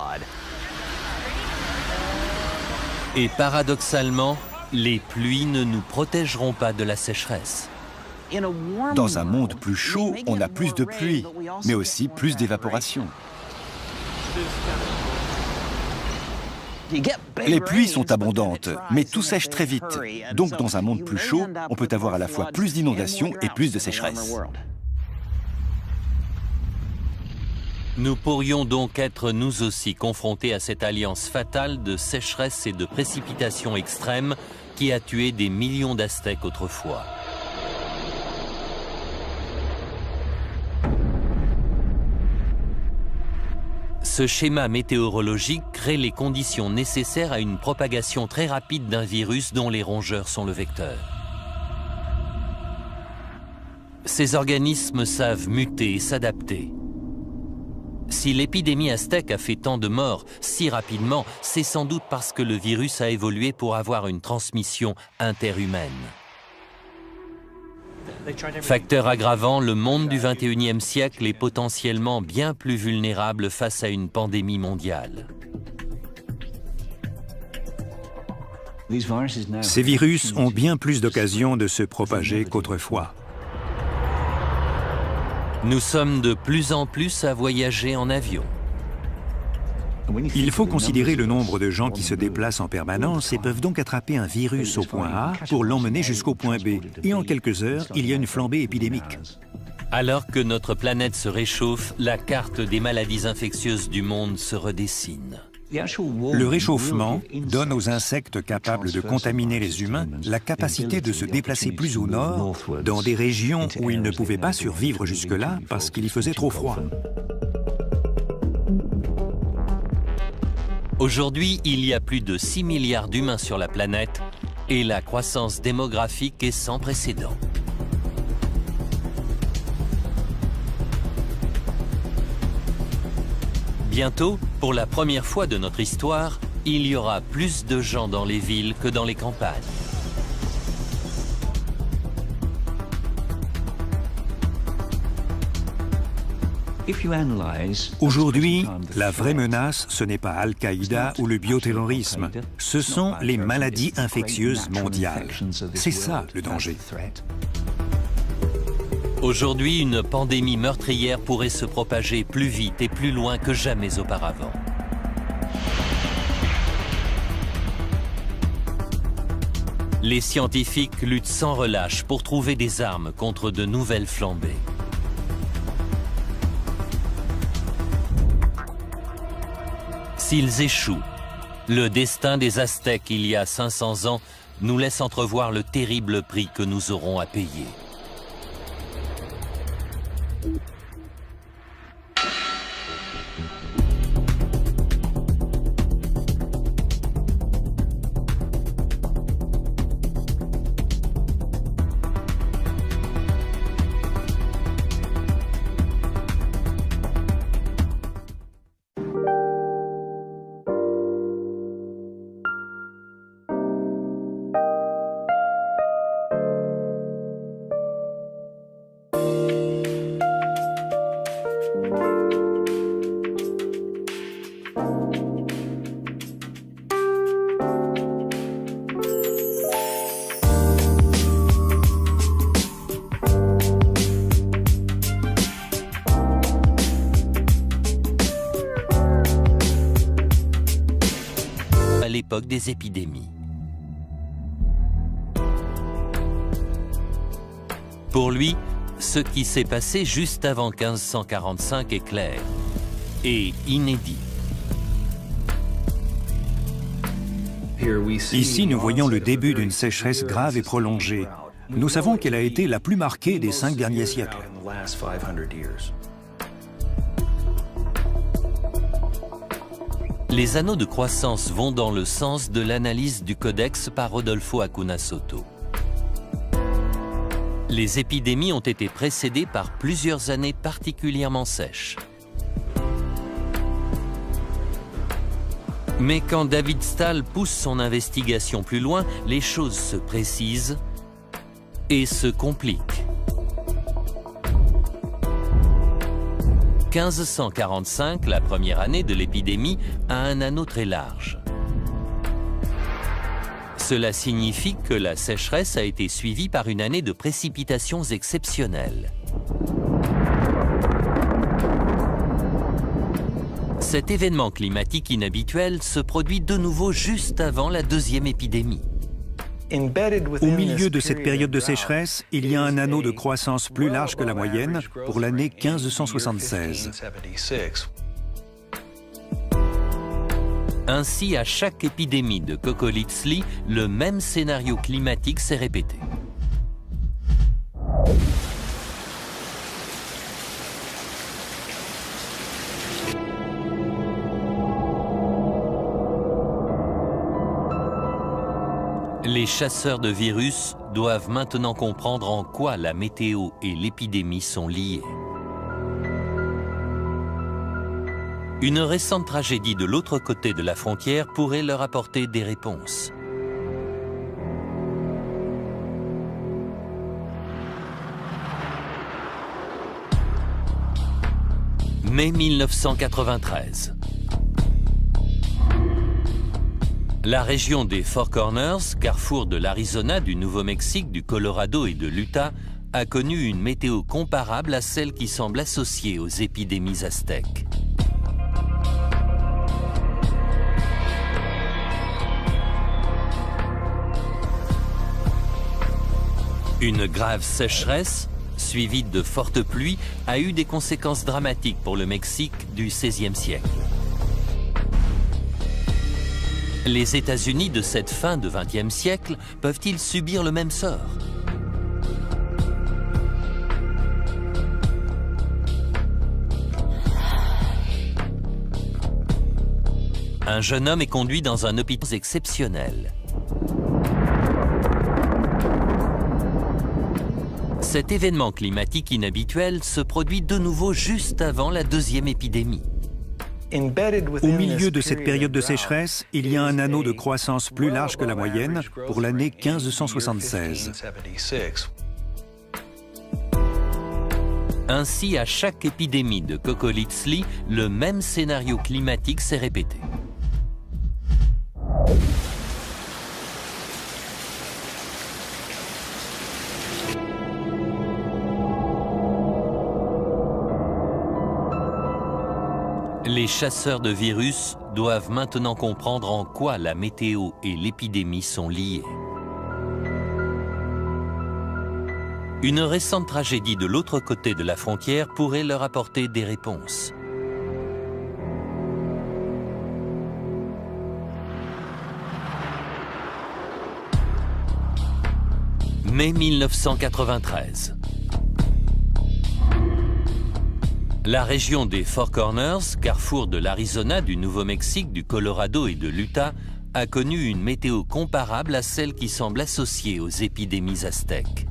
Et paradoxalement, les pluies ne nous protégeront pas de la sécheresse. Dans un monde plus chaud, on a plus de pluie, mais aussi plus d'évaporation. Les pluies sont abondantes, mais tout sèche très vite. Donc dans un monde plus chaud, on peut avoir à la fois plus d'inondations et plus de sécheresse. Nous pourrions donc être nous aussi confrontés à cette alliance fatale de sécheresse et de précipitations extrêmes qui a tué des millions d'Aztèques autrefois. Ce schéma météorologique crée les conditions nécessaires à une propagation très rapide d'un virus dont les rongeurs sont le vecteur. Ces organismes savent muter et s'adapter. Si l'épidémie aztèque a fait tant de morts si rapidement, c'est sans doute parce que le virus a évolué pour avoir une transmission interhumaine. Facteur aggravant, le monde du XXIe siècle est potentiellement bien plus vulnérable face à une pandémie mondiale. Ces virus ont bien plus d'occasions de se propager qu'autrefois. Nous sommes de plus en plus à voyager en avion. Il faut considérer le nombre de gens qui se déplacent en permanence et peuvent donc attraper un virus au point A pour l'emmener jusqu'au point B. Et en quelques heures, il y a une flambée épidémique. Alors que notre planète se réchauffe, la carte des maladies infectieuses du monde se redessine. Le réchauffement donne aux insectes capables de contaminer les humains la capacité de se déplacer plus au nord, dans des régions où ils ne pouvaient pas survivre jusque-là parce qu'il y faisait trop froid. Aujourd'hui, il y a plus de 6 milliards d'humains sur la planète et la croissance démographique est sans précédent. Bientôt, pour la première fois de notre histoire, il y aura plus de gens dans les villes que dans les campagnes. Aujourd'hui, la vraie menace, ce n'est pas Al-Qaïda ou le bioterrorisme, ce sont les maladies infectieuses mondiales. C'est ça le danger. Aujourd'hui, une pandémie meurtrière pourrait se propager plus vite et plus loin que jamais auparavant. Les scientifiques luttent sans relâche pour trouver des armes contre de nouvelles flambées. S'ils échouent, le destin des Aztèques il y a 500 ans nous laisse entrevoir le terrible prix que nous aurons à payer. l'époque des épidémies. Pour lui, ce qui s'est passé juste avant 1545 est clair et inédit. Ici, nous voyons le début d'une sécheresse grave et prolongée. Nous savons qu'elle a été la plus marquée des 5 derniers siècles. Les anneaux de croissance vont dans le sens de l'analyse du codex par Rodolfo Acuna Soto. Les épidémies ont été précédées par plusieurs années particulièrement sèches. Mais quand David Stahl pousse son investigation plus loin, les choses se précisent et se compliquent. 1545, la première année de l'épidémie, a un anneau très large. Cela signifie que la sécheresse a été suivie par une année de précipitations exceptionnelles. Cet événement climatique inhabituel se produit de nouveau juste avant la deuxième épidémie. Au milieu de cette période de sécheresse, il y a un anneau de croissance plus large que la moyenne pour l'année 1576. Ainsi, à chaque épidémie de Kokolitsli, le même scénario climatique s'est répété. Les chasseurs de virus doivent maintenant comprendre en quoi la météo et l'épidémie sont liées. Une récente tragédie de l'autre côté de la frontière pourrait leur apporter des réponses. Mai 1993. La région des Four Corners, carrefour de l'Arizona, du Nouveau-Mexique, du Colorado et de l'Utah, a connu une météo comparable à celle qui semble associée aux épidémies aztèques. Une grave sécheresse, suivie de fortes pluies, a eu des conséquences dramatiques pour le Mexique du XVIe siècle. Les États-Unis de cette fin de XXe siècle peuvent-ils subir le même sort? Un jeune homme est conduit dans un hôpital exceptionnel. Cet événement climatique inhabituel se produit de nouveau juste avant la deuxième épidémie. Au milieu de cette période de sécheresse, il y a un anneau de croissance plus large que la moyenne pour l'année 1576. Ainsi, à chaque épidémie de Kokolitsli, le même scénario climatique s'est répété. Les chasseurs de virus doivent maintenant comprendre en quoi la météo et l'épidémie sont liées. Une récente tragédie de l'autre côté de la frontière pourrait leur apporter des réponses. Mai 1993. La région des Four Corners, carrefour de l'Arizona, du Nouveau-Mexique, du Colorado et de l'Utah, a connu une météo comparable à celle qui semble associée aux épidémies aztèques.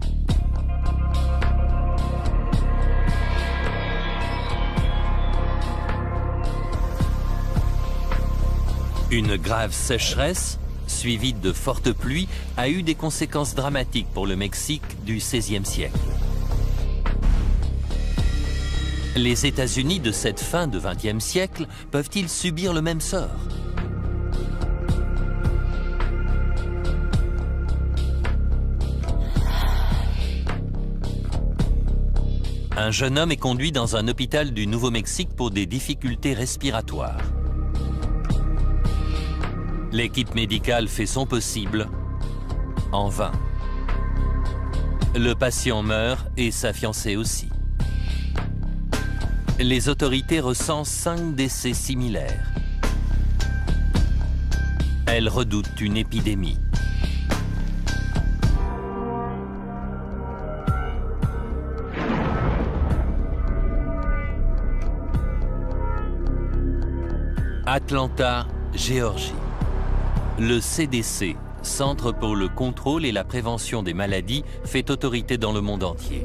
Une grave sécheresse, suivie de fortes pluies, a eu des conséquences dramatiques pour le Mexique du XVIe siècle. Les États-Unis de cette fin de XXe siècle peuvent-ils subir le même sort? Un jeune homme est conduit dans un hôpital du Nouveau-Mexique pour des difficultés respiratoires. L'équipe médicale fait son possible, en vain. Le patient meurt et sa fiancée aussi. Les autorités recensent 5 décès similaires. Elles redoutent une épidémie. Atlanta, Géorgie. Le CDC, Centre pour le contrôle et la prévention des maladies, fait autorité dans le monde entier.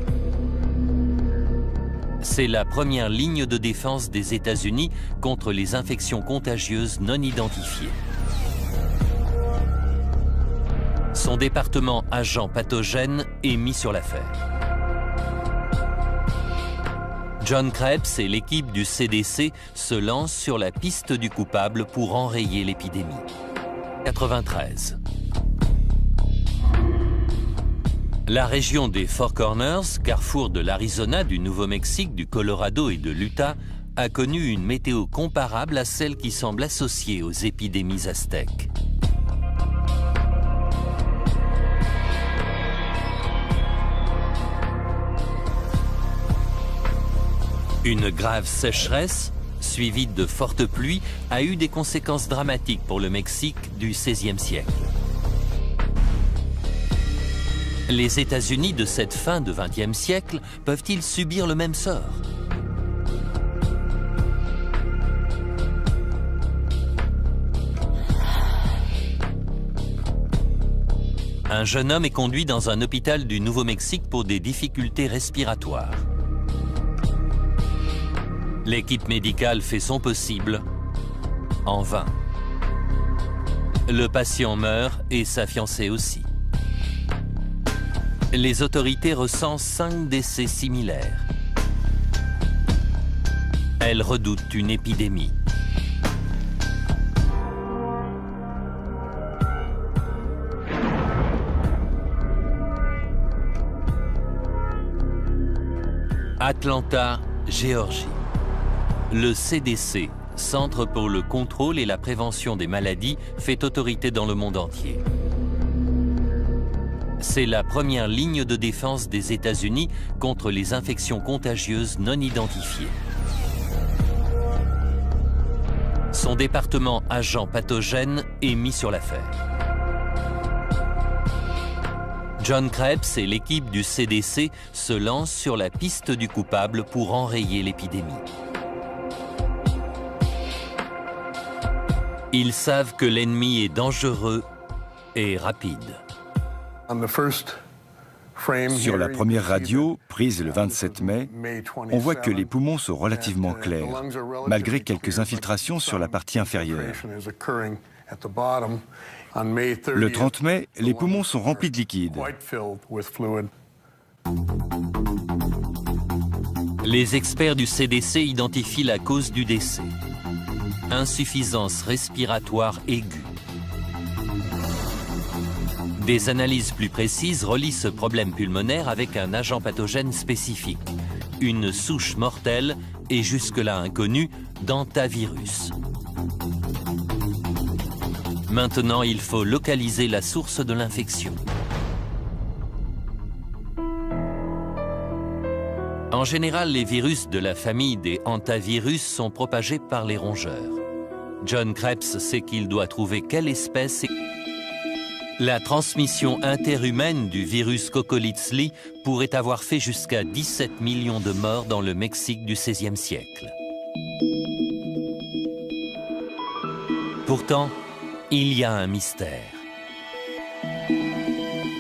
C'est la première ligne de défense des États-Unis contre les infections contagieuses non identifiées. Son département agent pathogène est mis sur l'affaire. John Krebs et l'équipe du CDC se lancent sur la piste du coupable pour enrayer l'épidémie. 93. La région des Four Corners, carrefour de l'Arizona, du Nouveau-Mexique, du Colorado et de l'Utah, a connu une météo comparable à celle qui semble associée aux épidémies aztèques. Une grave sécheresse, suivie de fortes pluies, a eu des conséquences dramatiques pour le Mexique du XVIe siècle. Les États-Unis de cette fin de XXe siècle peuvent-ils subir le même sort? Un jeune homme est conduit dans un hôpital du Nouveau-Mexique pour des difficultés respiratoires. L'équipe médicale fait son possible, en vain. Le patient meurt et sa fiancée aussi. Les autorités recensent 5 décès similaires. Elles redoutent une épidémie. Atlanta, Géorgie. Le CDC, Centre pour le contrôle et la prévention des maladies, fait autorité dans le monde entier. C'est la première ligne de défense des États-Unis contre les infections contagieuses non identifiées. Son département agent pathogène est mis sur l'affaire. John Krebs et l'équipe du CDC se lancent sur la piste du coupable pour enrayer l'épidémie. Ils savent que l'ennemi est dangereux et rapide. Sur la première radio, prise le 27 mai, on voit que les poumons sont relativement clairs, malgré quelques infiltrations sur la partie inférieure. Le 30 mai, les poumons sont remplis de liquide. Les experts du CDC identifient la cause du décès. Insuffisance respiratoire aiguë. Des analyses plus précises relient ce problème pulmonaire avec un agent pathogène spécifique, une souche mortelle et jusque-là inconnue d'hantavirus. Maintenant, il faut localiser la source de l'infection. En général, les virus de la famille des hantavirus sont propagés par les rongeurs. John Krebs sait qu'il doit trouver quelle espèce. La transmission interhumaine du virus Kokolitsli pourrait avoir fait jusqu'à 17 millions de morts dans le Mexique du XVIe siècle. Pourtant, il y a un mystère.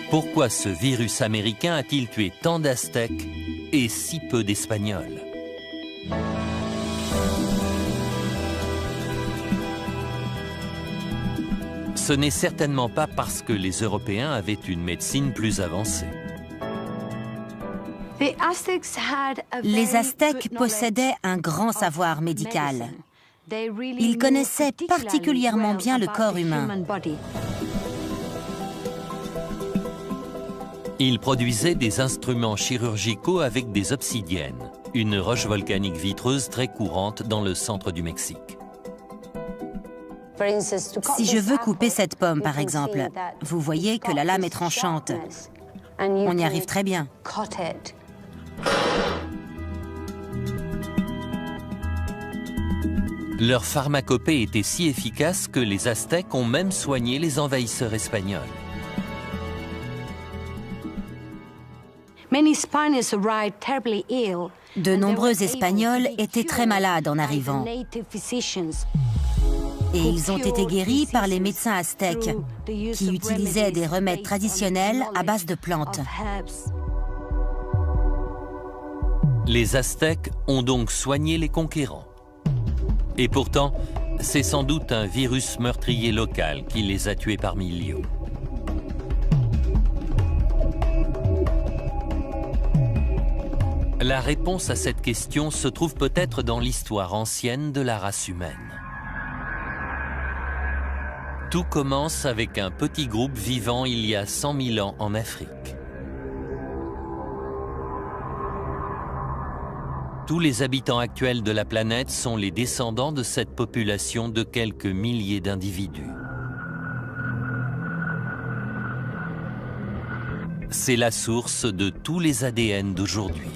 Pourquoi ce virus américain a-t-il tué tant d'Aztèques et si peu d'Espagnols? Ce n'est certainement pas parce que les Européens avaient une médecine plus avancée. Les Aztèques possédaient un grand savoir médical. Ils connaissaient particulièrement bien le corps humain. Ils produisaient des instruments chirurgicaux avec des obsidiennes, une roche volcanique vitreuse très courante dans le centre du Mexique. Si je veux couper cette pomme, par exemple, vous voyez que la lame est tranchante. On y arrive très bien. Leur pharmacopée était si efficace que les Aztèques ont même soigné les envahisseurs espagnols. De nombreux Espagnols étaient très malades en arrivant. Et ils ont été guéris par les médecins aztèques, qui utilisaient des remèdes traditionnels à base de plantes. Les Aztèques ont donc soigné les conquérants. Et pourtant, c'est sans doute un virus meurtrier local qui les a tués par millions. La réponse à cette question se trouve peut-être dans l'histoire ancienne de la race humaine. Tout commence avec un petit groupe vivant il y a 100 000 ans en Afrique. Tous les habitants actuels de la planète sont les descendants de cette population de quelques milliers d'individus. C'est la source de tous les ADN d'aujourd'hui.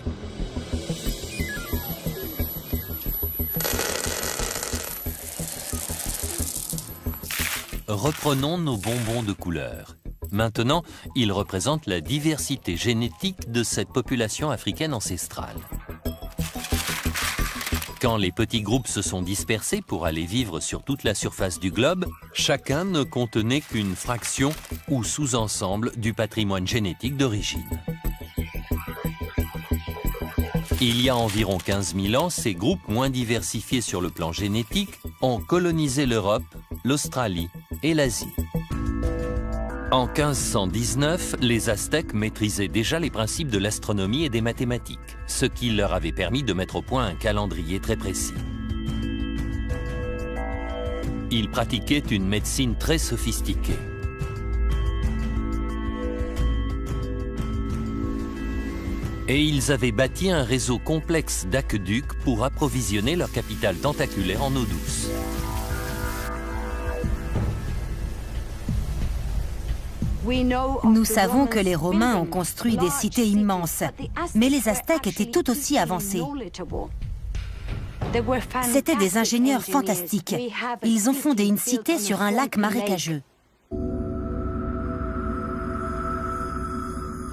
Reprenons nos bonbons de couleur. Maintenant, ils représentent la diversité génétique de cette population africaine ancestrale. Quand les petits groupes se sont dispersés pour aller vivre sur toute la surface du globe, chacun ne contenait qu'une fraction ou sous-ensemble du patrimoine génétique d'origine. Il y a environ 15 000 ans, ces groupes moins diversifiés sur le plan génétique ont colonisé l'Europe, l'Australie et l'Asie. En 1519, les Aztèques maîtrisaient déjà les principes de l'astronomie et des mathématiques, ce qui leur avait permis de mettre au point un calendrier très précis. Ils pratiquaient une médecine très sophistiquée. Et ils avaient bâti un réseau complexe d'aqueducs pour approvisionner leur capitale tentaculaire en eau douce. Nous savons que les Romains ont construit des cités immenses, mais les Aztèques étaient tout aussi avancés. C'étaient des ingénieurs fantastiques. Ils ont fondé une cité sur un lac marécageux.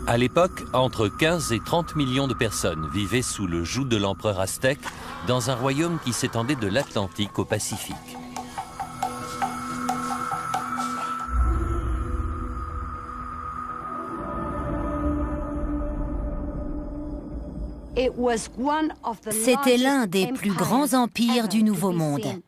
À l'époque, entre 15 et 30 millions de personnes vivaient sous le joug de l'empereur aztèque dans un royaume qui s'étendait de l'Atlantique au Pacifique. C'était l'un des plus grands empires du Nouveau Monde.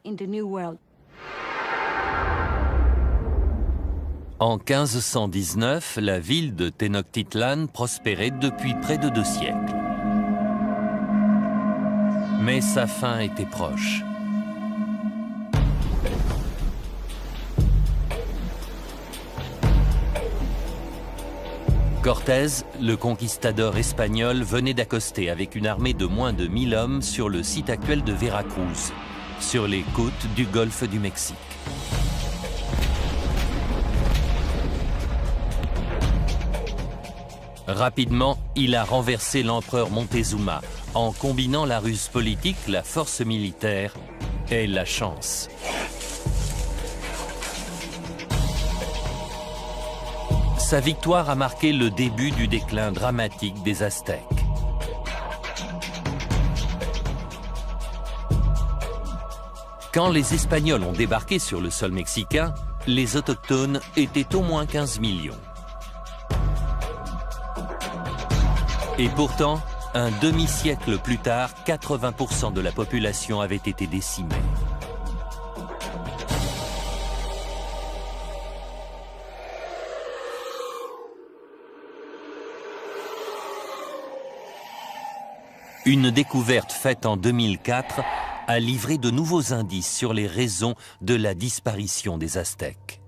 En 1519, la ville de Tenochtitlan prospérait depuis près de 2 siècles. Mais sa fin était proche. Cortés, le conquistador espagnol, venait d'accoster avec une armée de moins de 1000 hommes sur le site actuel de Veracruz, sur les côtes du golfe du Mexique. Rapidement, il a renversé l'empereur Montezuma en combinant la ruse politique, la force militaire et la chance. Sa victoire a marqué le début du déclin dramatique des Aztèques. Quand les Espagnols ont débarqué sur le sol mexicain, les autochtones étaient au moins 15 millions. Et pourtant, un demi-siècle plus tard, 80% de la population avait été décimée. Une découverte faite en 2004 a livré de nouveaux indices sur les raisons de la disparition des Aztèques.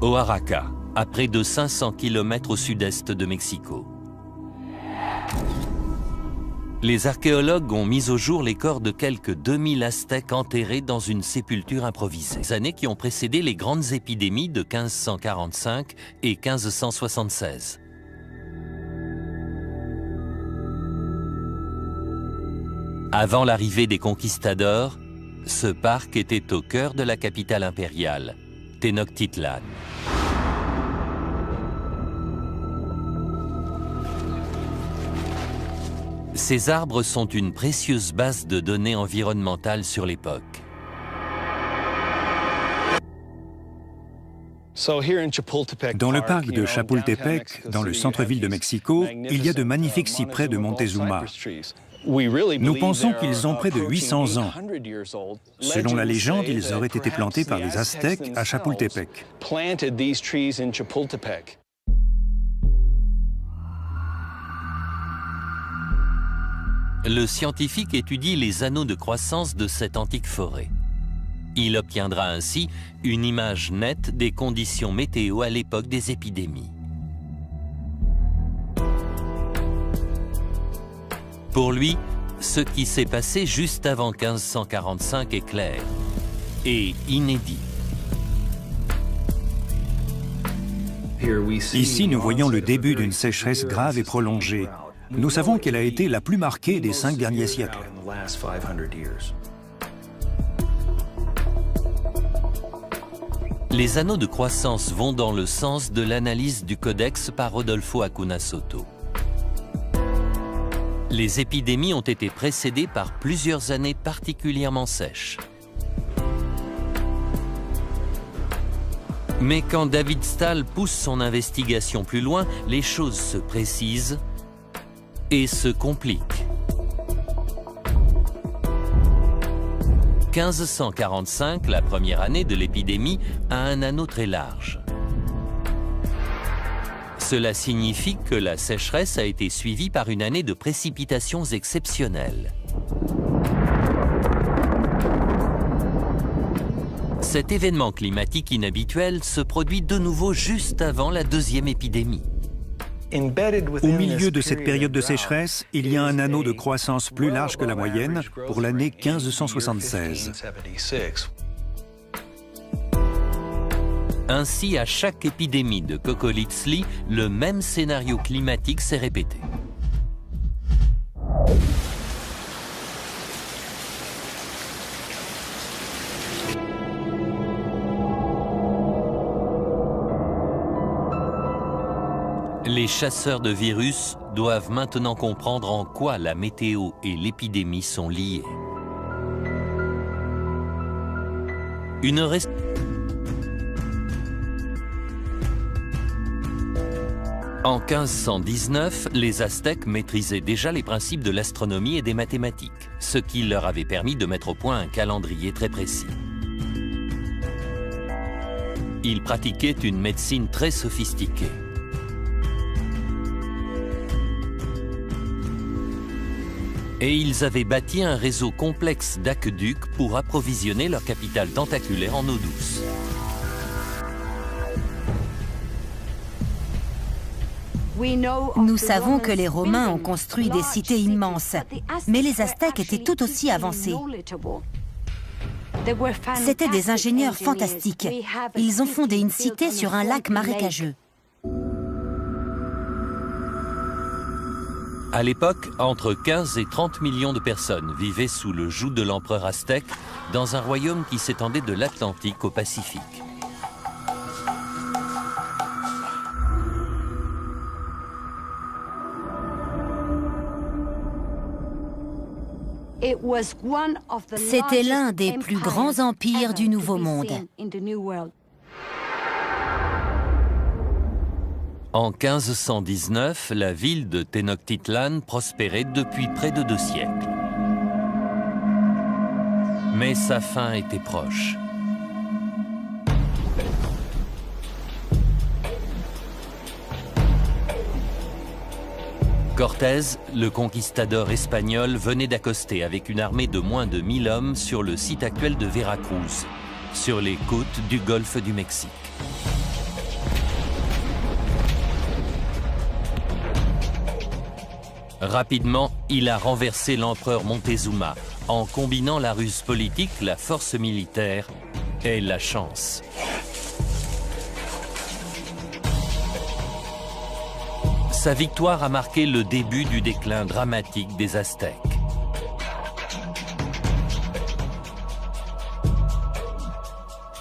Oaxaca, à près de 500 km au sud-est de Mexico. Les archéologues ont mis au jour les corps de quelques 2000 Aztèques enterrés dans une sépulture improvisée. Les années qui ont précédé les grandes épidémies de 1545 et 1576. Avant l'arrivée des conquistadors, ce parc était au cœur de la capitale impériale, Tenochtitlan. Ces arbres sont une précieuse base de données environnementales sur l'époque. Dans le parc de Chapultepec, dans le centre-ville de Mexico, il y a de magnifiques cyprès de Montezuma. Nous pensons qu'ils ont près de 800 ans. Selon la légende, ils auraient été plantés par les Aztèques à Chapultepec. Le scientifique étudie les anneaux de croissance de cette antique forêt. Il obtiendra ainsi une image nette des conditions météo à l'époque des épidémies. Pour lui, ce qui s'est passé juste avant 1545 est clair et inédit. Ici, nous voyons le début d'une sécheresse grave et prolongée. Nous savons qu'elle a été la plus marquée des 5 derniers siècles. Les anneaux de croissance vont dans le sens de l'analyse du codex par Rodolfo Acuna Soto. Les épidémies ont été précédées par plusieurs années particulièrement sèches. Mais quand David Stahl pousse son investigation plus loin, les choses se précisent et se compliquent. 1545, la première année de l'épidémie, a un anneau très large. Cela signifie que la sécheresse a été suivie par une année de précipitations exceptionnelles. Cet événement climatique inhabituel se produit de nouveau juste avant la deuxième épidémie. Au milieu de cette période de sécheresse, il y a un anneau de croissance plus large que la moyenne pour l'année 1576. Ainsi, à chaque épidémie de Kokolitsli, le même scénario climatique s'est répété. Les chasseurs de virus doivent maintenant comprendre en quoi la météo et l'épidémie sont liées. En 1519, les Aztèques maîtrisaient déjà les principes de l'astronomie et des mathématiques, ce qui leur avait permis de mettre au point un calendrier très précis. Ils pratiquaient une médecine très sophistiquée. Et ils avaient bâti un réseau complexe d'aqueducs pour approvisionner leur capitale tentaculaire en eau douce. Nous savons que les Romains ont construit des cités immenses, mais les Aztèques étaient tout aussi avancés. C'étaient des ingénieurs fantastiques. Ils ont fondé une cité sur un lac marécageux. À l'époque, entre 15 et 30 millions de personnes vivaient sous le joug de l'empereur aztèque dans un royaume qui s'étendait de l'Atlantique au Pacifique. C'était l'un des plus grands empires du Nouveau Monde. En 1519, la ville de Tenochtitlan prospérait depuis près de 2 siècles. Mais sa fin était proche. Cortés, le conquistador espagnol, venait d'accoster avec une armée de moins de 1000 hommes sur le site actuel de Veracruz, sur les côtes du golfe du Mexique. Rapidement, il a renversé l'empereur Montezuma en combinant la ruse politique, la force militaire et la chance. Sa victoire a marqué le début du déclin dramatique des Aztèques.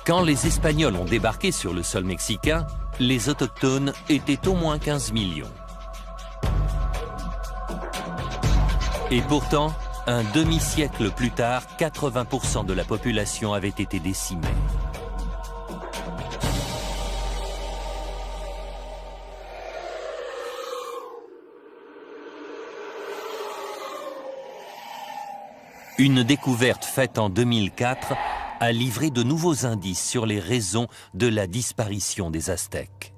Quand les Espagnols ont débarqué sur le sol mexicain, les autochtones étaient au moins 15 millions. Et pourtant, un demi-siècle plus tard, 80% de la population avait été décimée. Une découverte faite en 2004 a livré de nouveaux indices sur les raisons de la disparition des Aztèques.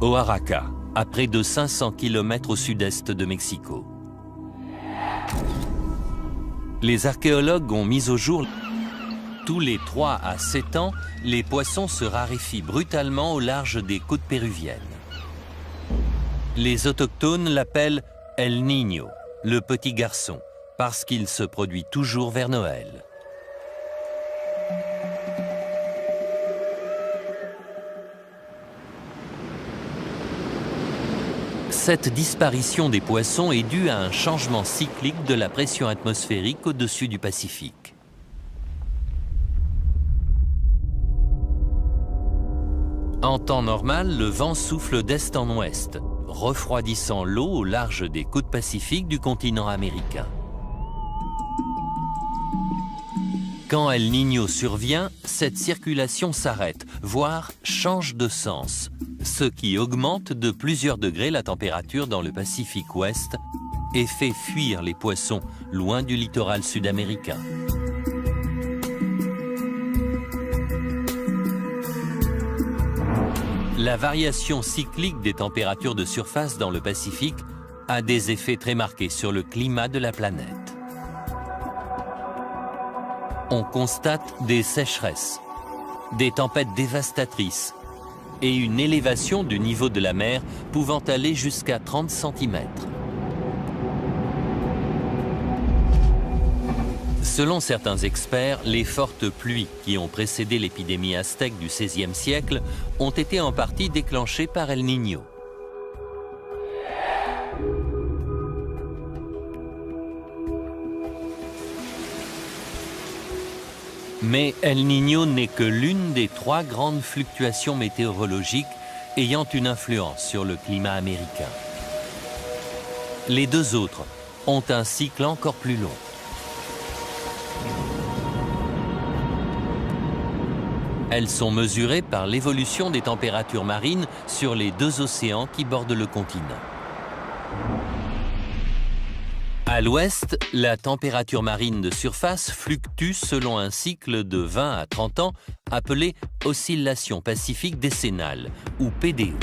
Oaxaca, à près de 500 km au sud-est de Mexico. Les archéologues ont mis au jour tous les 3 à 7 ans, les poissons se raréfient brutalement au large des côtes péruviennes. Les autochtones l'appellent El Niño, le petit garçon, parce qu'il se produit toujours vers Noël. Cette disparition des poissons est due à un changement cyclique de la pression atmosphérique au-dessus du Pacifique. En temps normal, le vent souffle d'est en ouest, refroidissant l'eau au large des côtes pacifiques du continent américain. Quand El Niño survient, cette circulation s'arrête, voire change de sens, ce qui augmente de plusieurs degrés la température dans le Pacifique Ouest et fait fuir les poissons loin du littoral sud-américain. La variation cyclique des températures de surface dans le Pacifique a des effets très marqués sur le climat de la planète. On constate des sécheresses, des tempêtes dévastatrices et une élévation du niveau de la mer pouvant aller jusqu'à 30 cm. Selon certains experts, les fortes pluies qui ont précédé l'épidémie aztèque du XVIe siècle ont été en partie déclenchées par El Niño. Mais El Niño n'est que l'une des 3 grandes fluctuations météorologiques ayant une influence sur le climat américain. Les 2 autres ont un cycle encore plus long. Elles sont mesurées par l'évolution des températures marines sur les 2 océans qui bordent le continent. À l'ouest, la température marine de surface fluctue selon un cycle de 20 à 30 ans appelé oscillation pacifique décennale, ou PDO.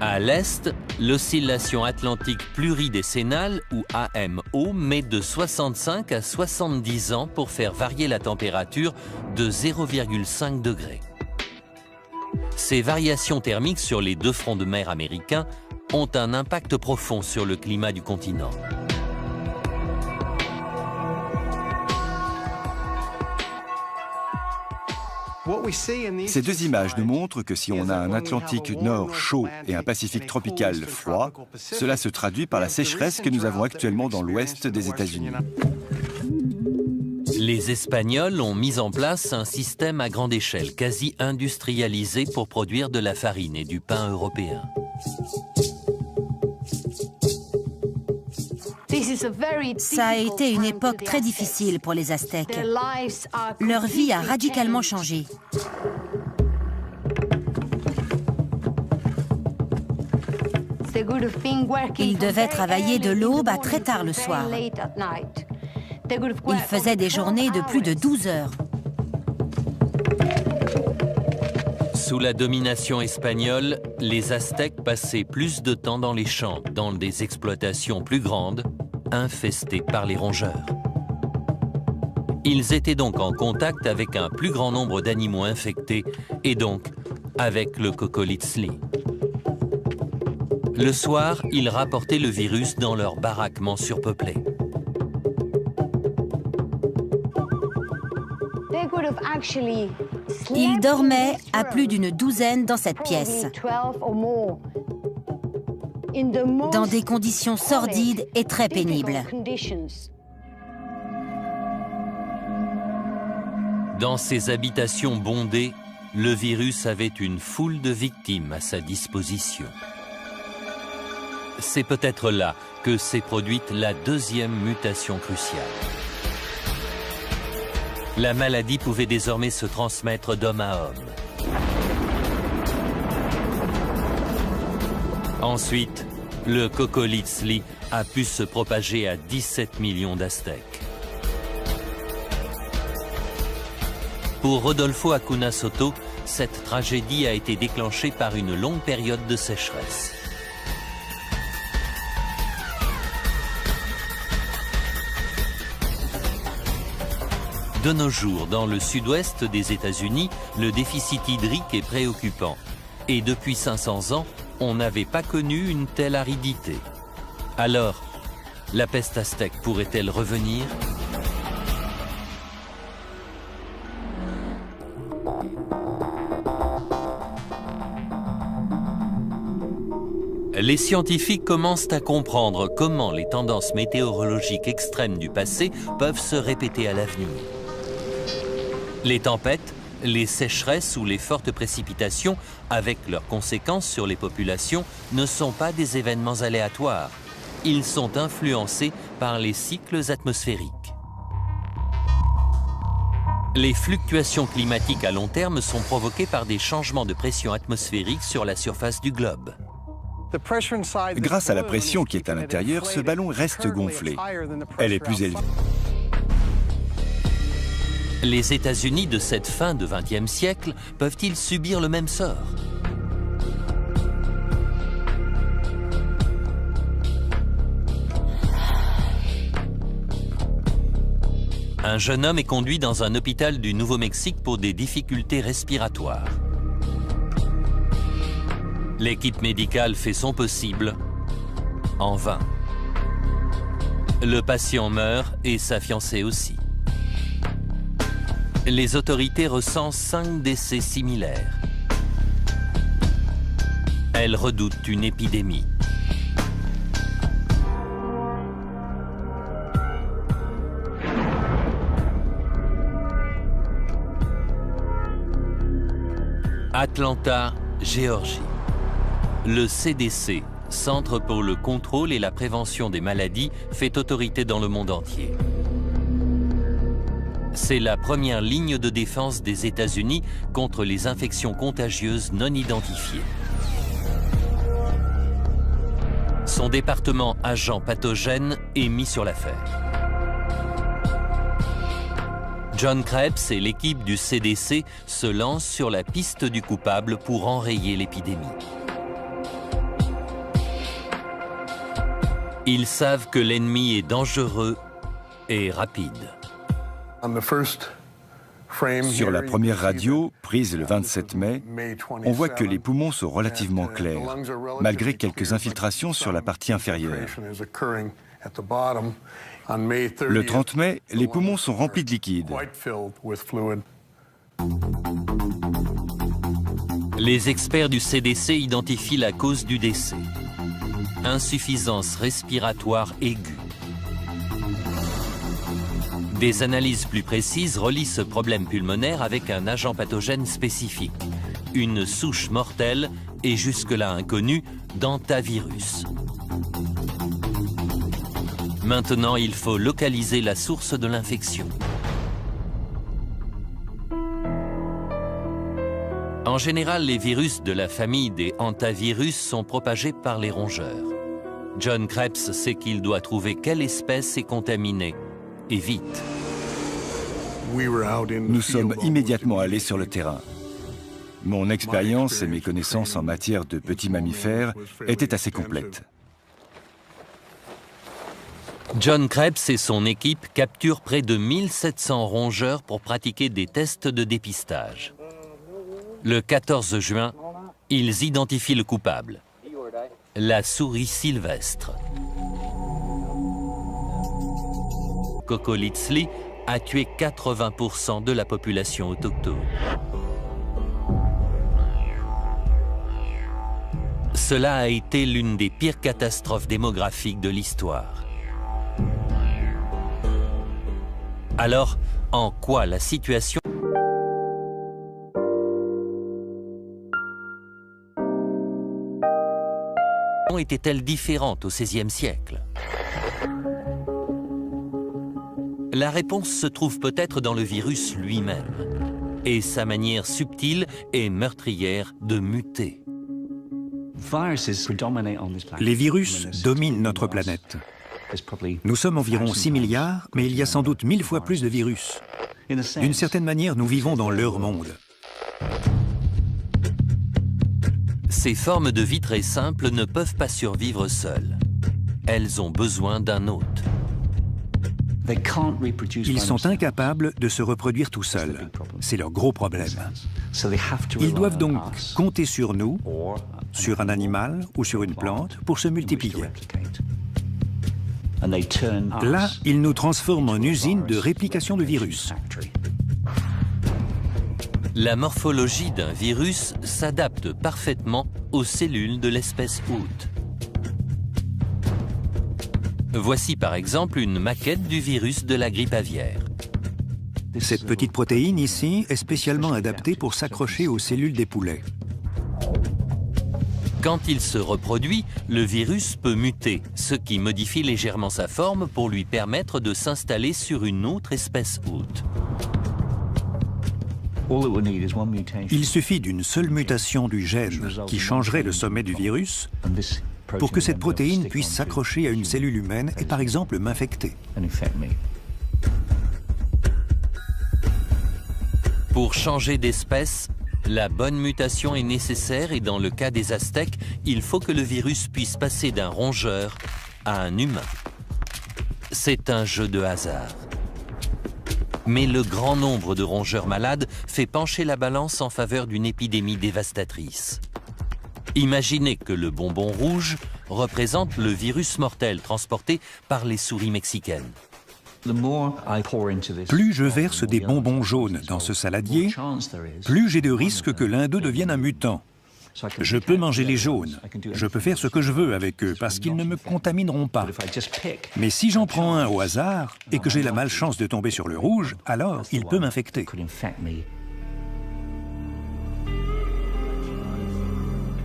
À l'est, l'oscillation atlantique pluridécennale, ou AMO, met de 65 à 70 ans pour faire varier la température de 0,5 degrés. Ces variations thermiques sur les 2 fronts de mer américains ont un impact profond sur le climat du continent. Ces 2 images nous montrent que si on a un Atlantique nord chaud et un Pacifique tropical froid, cela se traduit par la sécheresse que nous avons actuellement dans l'ouest des États-Unis. Les Espagnols ont mis en place un système à grande échelle, quasi industrialisé pour produire de la farine et du pain européen. Ça a été une époque très difficile pour les Aztèques. Leur vie a radicalement changé. Ils devaient travailler de l'aube à très tard le soir. Ils faisaient des journées de plus de 12 heures. Sous la domination espagnole, les Aztèques passaient plus de temps dans les champs, dans des exploitations plus grandes, infestées par les rongeurs. Ils étaient donc en contact avec un plus grand nombre d'animaux infectés et donc avec le Coccolizli. Le soir, ils rapportaient le virus dans leurs baraquements surpeuplés. Ils dormaient à plus d'une douzaine dans cette pièce, dans des conditions sordides et très pénibles. Dans ces habitations bondées, le virus avait une foule de victimes à sa disposition. C'est peut-être là que s'est produite la deuxième mutation cruciale. La maladie pouvait désormais se transmettre d'homme à homme. Ensuite, le Coccolizli a pu se propager à 17 millions d'Aztèques. Pour Rodolfo Acuna Soto, cette tragédie a été déclenchée par une longue période de sécheresse. De nos jours, dans le sud-ouest des États-Unis, le déficit hydrique est préoccupant. Et depuis 500 ans, on n'avait pas connu une telle aridité. Alors, la peste aztèque pourrait-elle revenir ? Les scientifiques commencent à comprendre comment les tendances météorologiques extrêmes du passé peuvent se répéter à l'avenir. Les tempêtes, les sécheresses ou les fortes précipitations, avec leurs conséquences sur les populations, ne sont pas des événements aléatoires. Ils sont influencés par les cycles atmosphériques. Les fluctuations climatiques à long terme sont provoquées par des changements de pression atmosphérique sur la surface du globe. Grâce à la pression qui est à l'intérieur, ce ballon reste gonflé. Elle est plus élevée. Les États-Unis de cette fin de XXe siècle peuvent-ils subir le même sort ? Un jeune homme est conduit dans un hôpital du Nouveau-Mexique pour des difficultés respiratoires. L'équipe médicale fait son possible, en vain. Le patient meurt et sa fiancée aussi. Les autorités recensent 5 décès similaires. Elles redoutent une épidémie. Atlanta, Géorgie. Le CDC, Centre pour le contrôle et la prévention des maladies, fait autorité dans le monde entier. C'est la première ligne de défense des États-Unis contre les infections contagieuses non identifiées. Son département agent pathogène est mis sur l'affaire. John Krebs et l'équipe du CDC se lancent sur la piste du coupable pour enrayer l'épidémie. Ils savent que l'ennemi est dangereux et rapide. Sur la première radio, prise le 27 mai, on voit que les poumons sont relativement clairs, malgré quelques infiltrations sur la partie inférieure. Le 30 mai, les poumons sont remplis de liquide. Les experts du CDC identifient la cause du décès. Insuffisance respiratoire aiguë. Des analyses plus précises relient ce problème pulmonaire avec un agent pathogène spécifique, une souche mortelle et jusque-là inconnue d'hantavirus. Maintenant, il faut localiser la source de l'infection. En général, les virus de la famille des hantavirus sont propagés par les rongeurs. John Krebs sait qu'il doit trouver quelle espèce est contaminée, et vite. Nous sommes immédiatement allés sur le terrain. Mon expérience et mes connaissances en matière de petits mammifères étaient assez complètes. John Krebs et son équipe capturent près de 1700 rongeurs pour pratiquer des tests de dépistage. Le 14 juin, ils identifient le coupable, la souris sylvestre. Kokolitzli a tué 80% de la population autochtone. Cela a été l'une des pires catastrophes démographiques de l'histoire. Alors, en quoi la situation était-elle différente au XVIe siècle? La réponse se trouve peut-être dans le virus lui-même et sa manière subtile et meurtrière de muter. Les virus dominent notre planète. Nous sommes environ 6 milliards, mais il y a sans doute 1000 fois plus de virus. D'une certaine manière, nous vivons dans leur monde. Ces formes de vie très simples ne peuvent pas survivre seules. Elles ont besoin d'un hôte. Ils sont incapables de se reproduire tout seuls. C'est leur gros problème. Ils doivent donc compter sur nous, sur un animal ou sur une plante pour se multiplier. Là, ils nous transforment en usine de réplication de virus. La morphologie d'un virus s'adapte parfaitement aux cellules de l'espèce hôte. Voici par exemple une maquette du virus de la grippe aviaire. Cette petite protéine ici est spécialement adaptée pour s'accrocher aux cellules des poulets. Quand il se reproduit, le virus peut muter, ce qui modifie légèrement sa forme pour lui permettre de s'installer sur une autre espèce hôte. Il suffit d'une seule mutation du gène qui changerait le sommet du virus pour que cette protéine puisse s'accrocher à une cellule humaine et par exemple m'infecter. Pour changer d'espèce, la bonne mutation est nécessaire et dans le cas des Aztèques, il faut que le virus puisse passer d'un rongeur à un humain. C'est un jeu de hasard. Mais le grand nombre de rongeurs malades fait pencher la balance en faveur d'une épidémie dévastatrice. Imaginez que le bonbon rouge représente le virus mortel transporté par les souris mexicaines. Plus je verse des bonbons jaunes dans ce saladier, plus j'ai de risques que l'un d'eux devienne un mutant. Je peux manger les jaunes, je peux faire ce que je veux avec eux parce qu'ils ne me contamineront pas. Mais si j'en prends un au hasard et que j'ai la malchance de tomber sur le rouge, alors il peut m'infecter.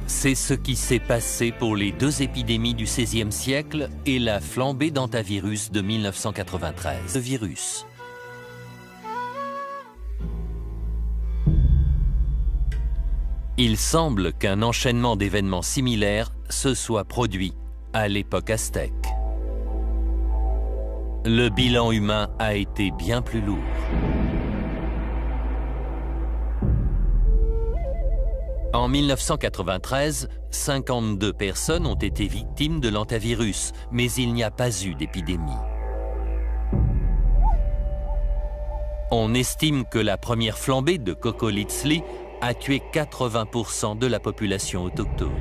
C'est ce qui s'est passé pour les deux épidémies du XVIe siècle et la flambée d'hantavirus de 1993. Le virus. Il semble qu'un enchaînement d'événements similaires se soit produit à l'époque aztèque. Le bilan humain a été bien plus lourd. En 1993, 52 personnes ont été victimes de l'hantavirus, mais il n'y a pas eu d'épidémie. On estime que la première flambée de Kokolitzli a tué 80% de la population autochtone.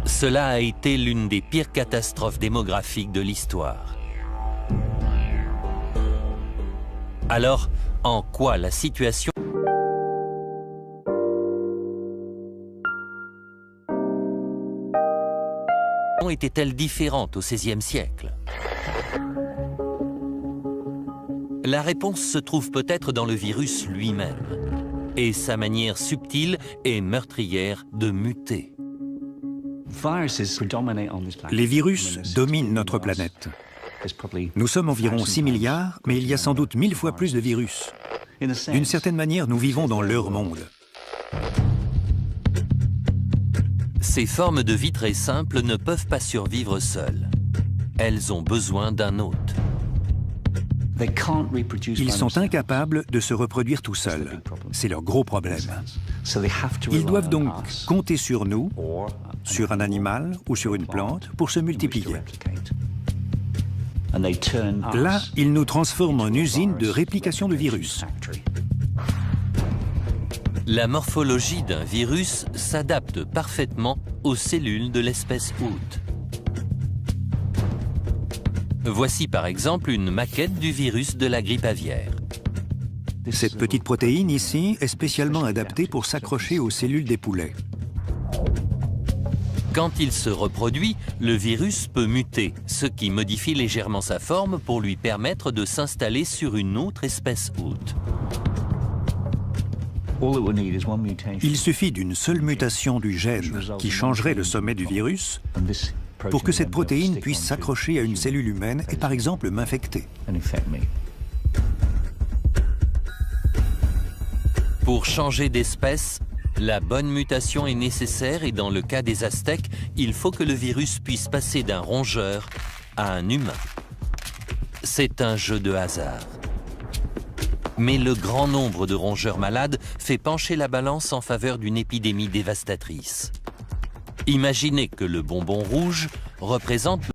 Cela a été l'une des pires catastrophes démographiques de l'histoire. Alors, en quoi la situation était-elle différente au XVIe siècle? La réponse se trouve peut-être dans le virus lui-même et sa manière subtile et meurtrière de muter. Les virus dominent notre planète. Nous sommes environ 6 milliards, mais il y a sans doute 1000 fois plus de virus. D'une certaine manière, nous vivons dans leur monde. Ces formes de vie très simples ne peuvent pas survivre seules. Elles ont besoin d'un hôte. Ils sont incapables de se reproduire tout seuls. C'est leur gros problème. Ils doivent donc compter sur nous, sur un animal ou sur une plante pour se multiplier. Là, ils nous transforment en usine de réplication de virus. La morphologie d'un virus s'adapte parfaitement aux cellules de l'espèce hôte. Voici par exemple une maquette du virus de la grippe aviaire. Cette petite protéine ici est spécialement adaptée pour s'accrocher aux cellules des poulets. Quand il se reproduit, le virus peut muter, ce qui modifie légèrement sa forme pour lui permettre de s'installer sur une autre espèce hôte. Il suffit d'une seule mutation du gène qui changerait le sommet du virus pour que cette protéine puisse s'accrocher à une cellule humaine et par exemple m'infecter. Pour changer d'espèce, la bonne mutation est nécessaire et dans le cas des Aztèques, il faut que le virus puisse passer d'un rongeur à un humain. C'est un jeu de hasard. Mais le grand nombre de rongeurs malades fait pencher la balance en faveur d'une épidémie dévastatrice. Imaginez que le bonbon rouge représente